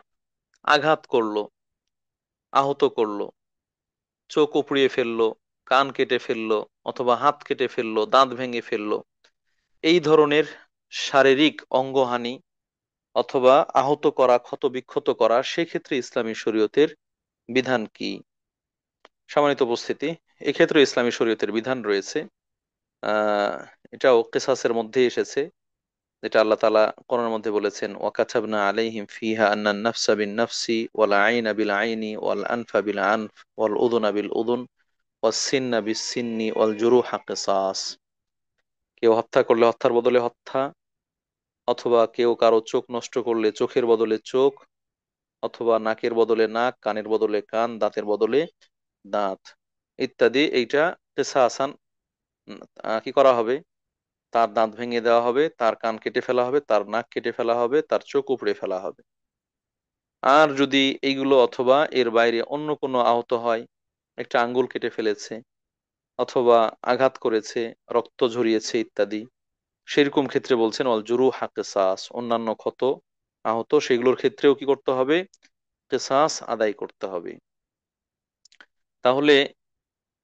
আঘাত করলো, আহত করলো, চোখ উপড়িয়ে ফেললো, কান কেটে ফেললো, অথবা হাত কেটে ফেললো, দাঁত ভেঙে ফেললো, এই ধরনের শারীরিক অঙ্গহানি অথবা আহত করা, ক্ষত বিক্ষত করা, সেক্ষেত্রে ইসলামী শরীয়তের বিধান কি? সম্মানিত উপস্থিতি, এক্ষেত্রে ইসলামী শরীয়তের বিধান রয়েছে। আহ এটাও কিসাসের মধ্যে এসেছে, যেটা আল্লাহ তাআলা কোরআনের মধ্যে বলেছেন, ওয়াকাতাবনা আলাইহিম ফিহা আন্নান নাফসা বিন নাফসি ওয়াল আইনা বিল আইনি ওয়াল আনফা বিল আনফ ওয়াল উযুনা বিল উযুন ওয়াস সিন্না বিস সিন্নি ওয়াল জুরুহা কিসাস। কেউ হত্যা করলে হত্যার বদলে হত্যা, অথবা কেউ কারো চোখ নষ্ট করলে চোখের বদলে চোখ, অথবা নাকের বদলে নাক, কানের বদলে কান, দাঁতের বদলে দাঁত ইত্যাদি। এইটা কিসাসান কি করা হবে? তার দাঁত ভেঙে দেওয়া হবে, তার কান কেটে ফেলা হবে, তার নাক কেটে ফেলা হবে, তার চোখ উপড়ে ফেলা হবে। আর যদি এইগুলো অথবা এর বাইরে অন্য কোনো আহত হয়, একটা আঙ্গুল কেটে ফেলেছে, অথবা আঘাত করেছে, রক্ত ঝরিয়েছে ইত্যাদি, সেরকম ক্ষেত্রে বলছেন অল জুরু হাক্কেসাস, অন্যান্য ক্ষত আহত সেগুলোর ক্ষেত্রেও কি করতে হবে? কেসাস আদায় করতে হবে। তাহলে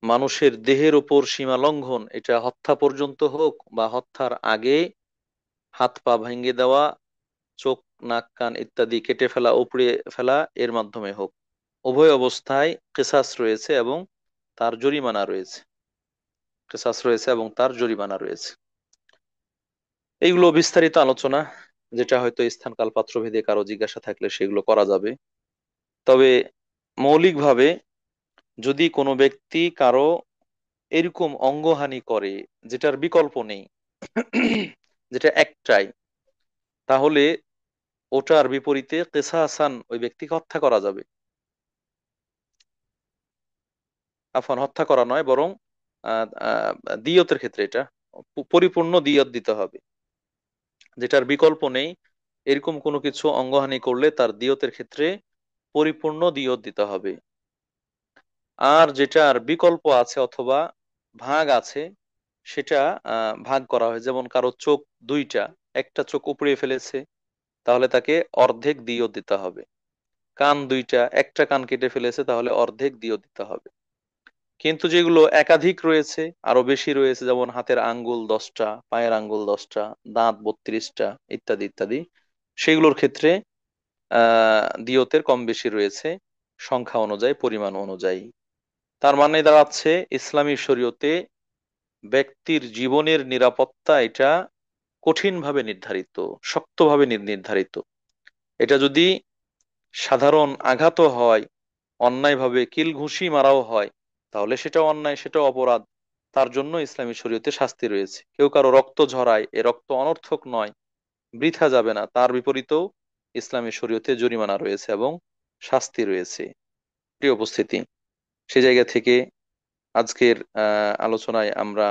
মানুষের দেহের ওপর সীমা লঙ্ঘন, এটা হত্যা পর্যন্ত হোক বা হত্যার আগে হাত পা ভেঙে দেওয়া, চোখ নাক কান ইত্যাদি কেটে ফেলা উপড়ে ফেলা, এর মাধ্যমে হোক, উভয় অবস্থায় কেসাস রয়েছে এবং তার জরিমানা রয়েছে। কেসাস রয়েছে এবং তার জরিমানা রয়েছে। এইগুলো বিস্তারিত আলোচনা, যেটা হয়তো স্থান কাল পাত্র ভেদে কারো জিজ্ঞাসা থাকলে সেগুলো করা যাবে। তবে মৌলিকভাবে যদি কোনো ব্যক্তি কারো এরকম অঙ্গহানি করে যেটার বিকল্প নেই, যেটা একটাই, তাহলে ওটার বিপরীতে কেসাসান ওই ব্যক্তিকে হত্যা করা যাবে। আফান, হত্যা করা নয়, বরং আহ, আহ, দিয়তের ক্ষেত্রে এটা পরিপূর্ণ দিয়ত দিতে হবে। যেটার বিকল্প নেই, এরকম কোনো কিছু অঙ্গহানি করলে তার দিয়তের ক্ষেত্রে পরিপূর্ণ দিয়ত দিতে হবে। আর যেটার বিকল্প আছে অথবা ভাগ আছে, সেটা ভাগ করা হয়। যেমন কারো চোখ দুইটা, একটা চোখ উপড়ে ফেলেছে, তাহলে তাকে অর্ধেক দিয়ত দিতে হবে। কান দুইটা, একটা কান কেটে ফেলেছে, তাহলে অর্ধেক দিয়ত দিতে হবে। কিন্তু যেগুলো একাধিক রয়েছে, আরো বেশি রয়েছে, যেমন হাতের আঙ্গুল 10টা, পায়ের আঙ্গুল 10টা, দাঁত 32টা ইত্যাদি ইত্যাদি, সেগুলোর ক্ষেত্রে দিয়তের কম বেশি রয়েছে, সংখ্যা অনুযায়ী, পরিমাণ অনুযায়ী। তার মানে দাঁড়াচ্ছে ইসলামী শরীয়তে ব্যক্তির জীবনের নিরাপত্তা এটা কঠিনভাবে নির্ধারিত, শক্তভাবে নির্ধারিত। এটা যদি সাধারণ আঘাতও হয়, অন্যায়ভাবে কিল ঘুষি মারাও হয়, তাহলে সেটাও অন্যায়, সেটাও অপরাধ। তার জন্য ইসলামী শরীয়তে শাস্তি রয়েছে। কেউ কারো রক্ত ঝরায়, এ রক্ত অনর্থক নয়, বৃথা যাবে না, তার বিপরীতেও ইসলামী শরীয়তে জরিমানা রয়েছে এবং শাস্তি রয়েছে। প্রিয় উপস্থিতি, সে জায়গা থেকে আজকের আলোচনায় আমরা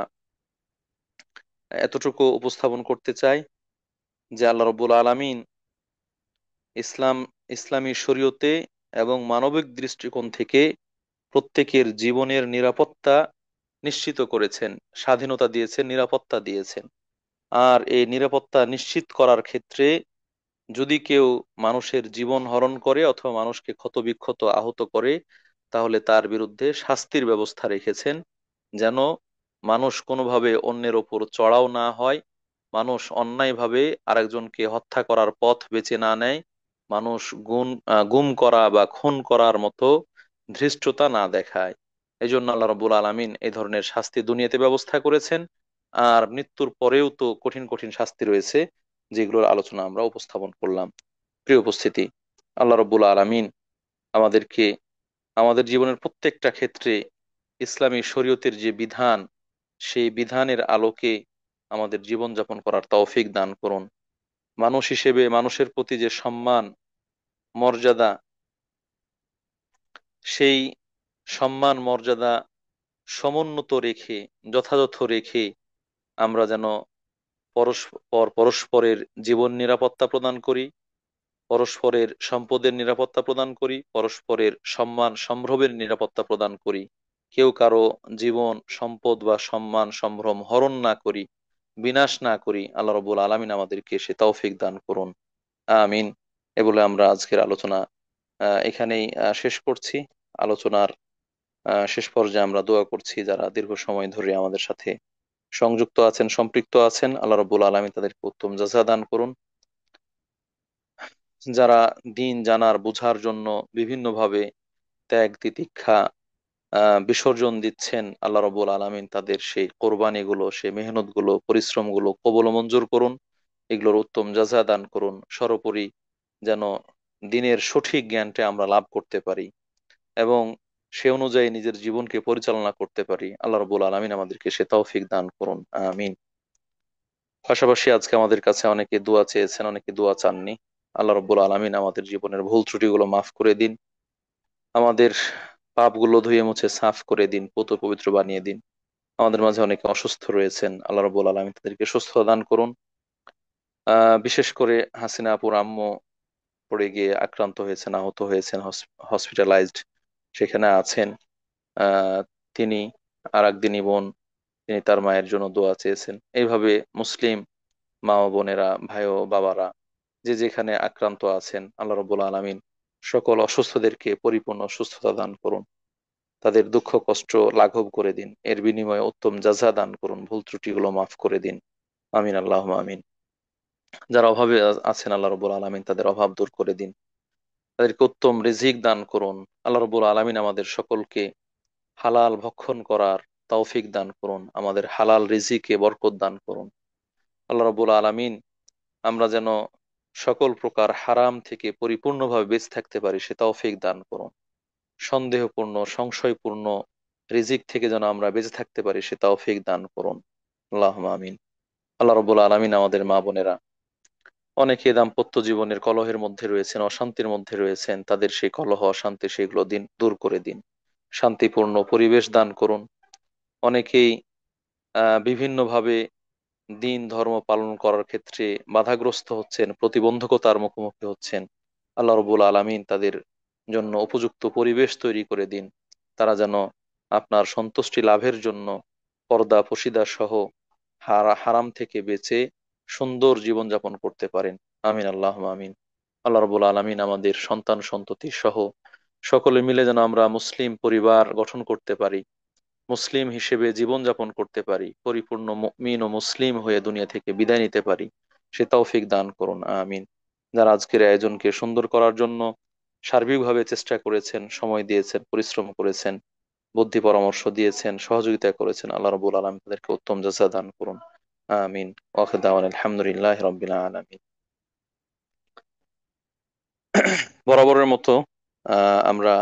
এতটুকু উপস্থাপন করতে চাই যে আল্লাহ রব্বুল আলামিন ইসলাম ইসলামী শরীয়তে এবং মানবিক দৃষ্টিকোণ থেকে প্রত্যেকের জীবনের নিরাপত্তা নিশ্চিত করেছেন, স্বাধীনতা দিয়েছেন, নিরাপত্তা দিয়েছেন। আর এই নিরাপত্তা নিশ্চিত করার ক্ষেত্রে যদি কেউ মানুষের জীবন হরণ করে অথবা মানুষকে ক্ষতবিক্ষত আহত করে, তাহলে তার বিরুদ্ধে শাস্তির ব্যবস্থা রেখেছেন, যেন মানুষ কোনোভাবে অন্যের ওপর চড়াও না হয়, মানুষ অন্যায়ভাবে আরেকজনকে হত্যা করার পথ বেছে না নেয়, মানুষ গুম করা বা খুন করার মতো ধৃষ্টতা না দেখায়। এই জন্য আল্লাহ রবুল আলমিন এই ধরনের শাস্তি দুনিয়াতে ব্যবস্থা করেছেন। আর মৃত্যুর পরেও তো কঠিন কঠিন শাস্তি রয়েছে, যেগুলোর আলোচনা আমরা উপস্থাপন করলাম। প্রিয় উপস্থিতি, আল্লাহ রব্বুল আলামিন আমাদেরকে আমাদের জীবনের প্রত্যেকটা ক্ষেত্রে ইসলামী শরীয়তের যে বিধান, সেই বিধানের আলোকে আমাদের জীবন যাপন করার তৌফিক দান করুন। মানুষ হিসেবে মানুষের প্রতি যে সম্মান, মর্যাদা, সেই সম্মান মর্যাদা সমুন্নত রেখে, যথাযথ রেখে আমরা যেন পরস্পরের জীবন নিরাপত্তা প্রদান করি, পরস্পরের সম্পদের নিরাপত্তা প্রদান করি, পরস্পরের সম্মান সম্ভ্রমের নিরাপত্তা প্রদান করি। কেউ কারো জীবন সম্পদ বা সম্মান সম্ভ্রম হরণ না করি, বিনাশ না করি। আল্লাহ রবুল আলমিন আমাদেরকে সে তৌফিক দান করুন। আমিন। এ বলে আমরা আজকের আলোচনা এখানেই শেষ করছি। আলোচনার শেষ পর্যায়ে আমরা দোয়া করছি, যারা দীর্ঘ সময় ধরে আমাদের সাথে সংযুক্ত আছেন, সম্পৃক্ত আছেন, আল্লাহ রবুল আলমিন তাদেরকে উত্তম জাযা দান করুন। যারা দিন জানার বুঝার জন্য বিভিন্নভাবে ত্যাগ তিতিক্ষা বিসর্জন দিচ্ছেন, আল্লাহ রাব্বুল আলামিন তাদের সেই কোরবানিগুলো, সেই মেহনত গুলো, পরিশ্রম গুলো কবুল ও মঞ্জুর করুন। এগুলোর উত্তম জাযা দান করুন। সর্বোপরি যেন দিনের সঠিক জ্ঞানটা আমরা লাভ করতে পারি এবং সে অনুযায়ী নিজের জীবনকে পরিচালনা করতে পারি। আল্লাহ রাব্বুল আলামিন আমাদেরকে সে তৌফিক দান করুন, আমিন। পাশাপাশি আজকে আমাদের কাছে অনেকে দোয়া চেয়েছেন, অনেকে দোয়া চাননি। আল্লাহ রাব্বুল আলামিন আমাদের জীবনের ভুল ত্রুটিগুলো মাফ করে দিন, আমাদের পাপগুলো ধুয়ে মুছে সাফ করে দিন, পবিত্র পবিত্র বানিয়ে দিন। আমাদের মাঝে অনেকে অসুস্থ রয়েছেন, আল্লাহ রাব্বুল আলামিন তাদেরকে সুস্থতা দান করুন। বিশেষ করে হাসিনা আপুর আম্মু পড়ে গিয়ে আক্রান্ত হয়েছেন, আহত হয়েছেন, হসপিটালাইজড সেখানে আছেন। আহ তিনি আর একদিনই বোন, তিনি তার মায়ের জন্য দোয়া চেয়েছেন। এইভাবে মুসলিম মা ও বোনেরা, ভাই ও বাবারা যে যেখানে আক্রান্ত আছেন, আল্লাহ রাব্বুল আলামিন সকল অসুস্থদেরকে পরিপূর্ণ সুস্থতা দান করুন, তাদের দুঃখ কষ্ট লাঘব করে দিন, এর বিনিময়ে উত্তম জাযা দান করুন, ভুল ত্রুটিগুলো মাফ করে দিন, আমিন আল্লাহুম্মা আমিন। যারা অভাবে আছেন, আল্লাহ রাব্বুল আলামিন তাদের অভাব দূর করে দিন, তাদেরকে উত্তম রিজিক দান করুন। আল্লাহ রাব্বুল আলামিন আমাদের সকলকে হালাল ভক্ষণ করার তৌফিক দান করুন, আমাদের হালাল রিজিকে বরকত দান করুন। আল্লাহ রাব্বুল আলামিন আমরা যেন সকল প্রকার হারাম থেকে পরিপূর্ণভাবে বেঁচে থাকতে পারি সে তৌফিক দান করুন। সন্দেহপূর্ণ, সংশয়পূর্ণ রিজিক থেকে যেন আমরা বেঁচে থাকতে পারি সে তৌফিক দান করুন, আল্লাহুম্মা আমিন। আল্লাহ রাব্বুল আলামিন আমাদের মা বোনেরা অনেকে দাম্পত্য জীবনের কলহের মধ্যে রয়েছেন, অশান্তির মধ্যে রয়েছেন, তাদের সেই কলহ অশান্তি সেগুলো দিন দূর করে দিন, শান্তিপূর্ণ পরিবেশ দান করুন। অনেকেই বিভিন্নভাবে দিন ধর্ম পালন করার ক্ষেত্রে বাধাগ্রস্ত হচ্ছেন, প্রতিবন্ধকতার মুখোমুখি হচ্ছেন। আল্লাহ রবুল আলামিন তাদের জন্য উপযুক্ত পরিবেশ তৈরি করে দিন, তারা যেন আপনার সন্তুষ্টি লাভের জন্য পর্দা পশিদা সহ হারাম থেকে বেঁচে সুন্দর জীবনযাপন করতে পারেন, আমিন আল্লাহ আমিন। আল্লাহ রবুল আলামিন আমাদের সন্তান সন্ততি সহ সকলে মিলে যেন আমরা মুসলিম পরিবার গঠন করতে পারি, মুসলিম হিসেবে জীবনযাপন করতে পারি, পরিপূর্ণ মুমিন ও মুসলিম হয়ে দুনিয়া থেকে বিদায় নিতে পারি, সে তৌফিক দান করুন, আমিন। যারা আজকের আয়োজনকে সুন্দর করার জন্য সার্বিকভাবে চেষ্টা করেছেন, সময় দিয়েছেন, পরিশ্রম করেছেন, বুদ্ধি পরামর্শ দিয়েছেন, সহযোগিতা করেছেন, আল্লাহ রাব্বুল আলামিন তাদেরকে উত্তম জাযা দান করুন, আমিন। ওয়া আখিরু দাওয়ানা আলহামদুলিল্লাহি রাব্বিল আলামিন। বরাবরের মতো আমরা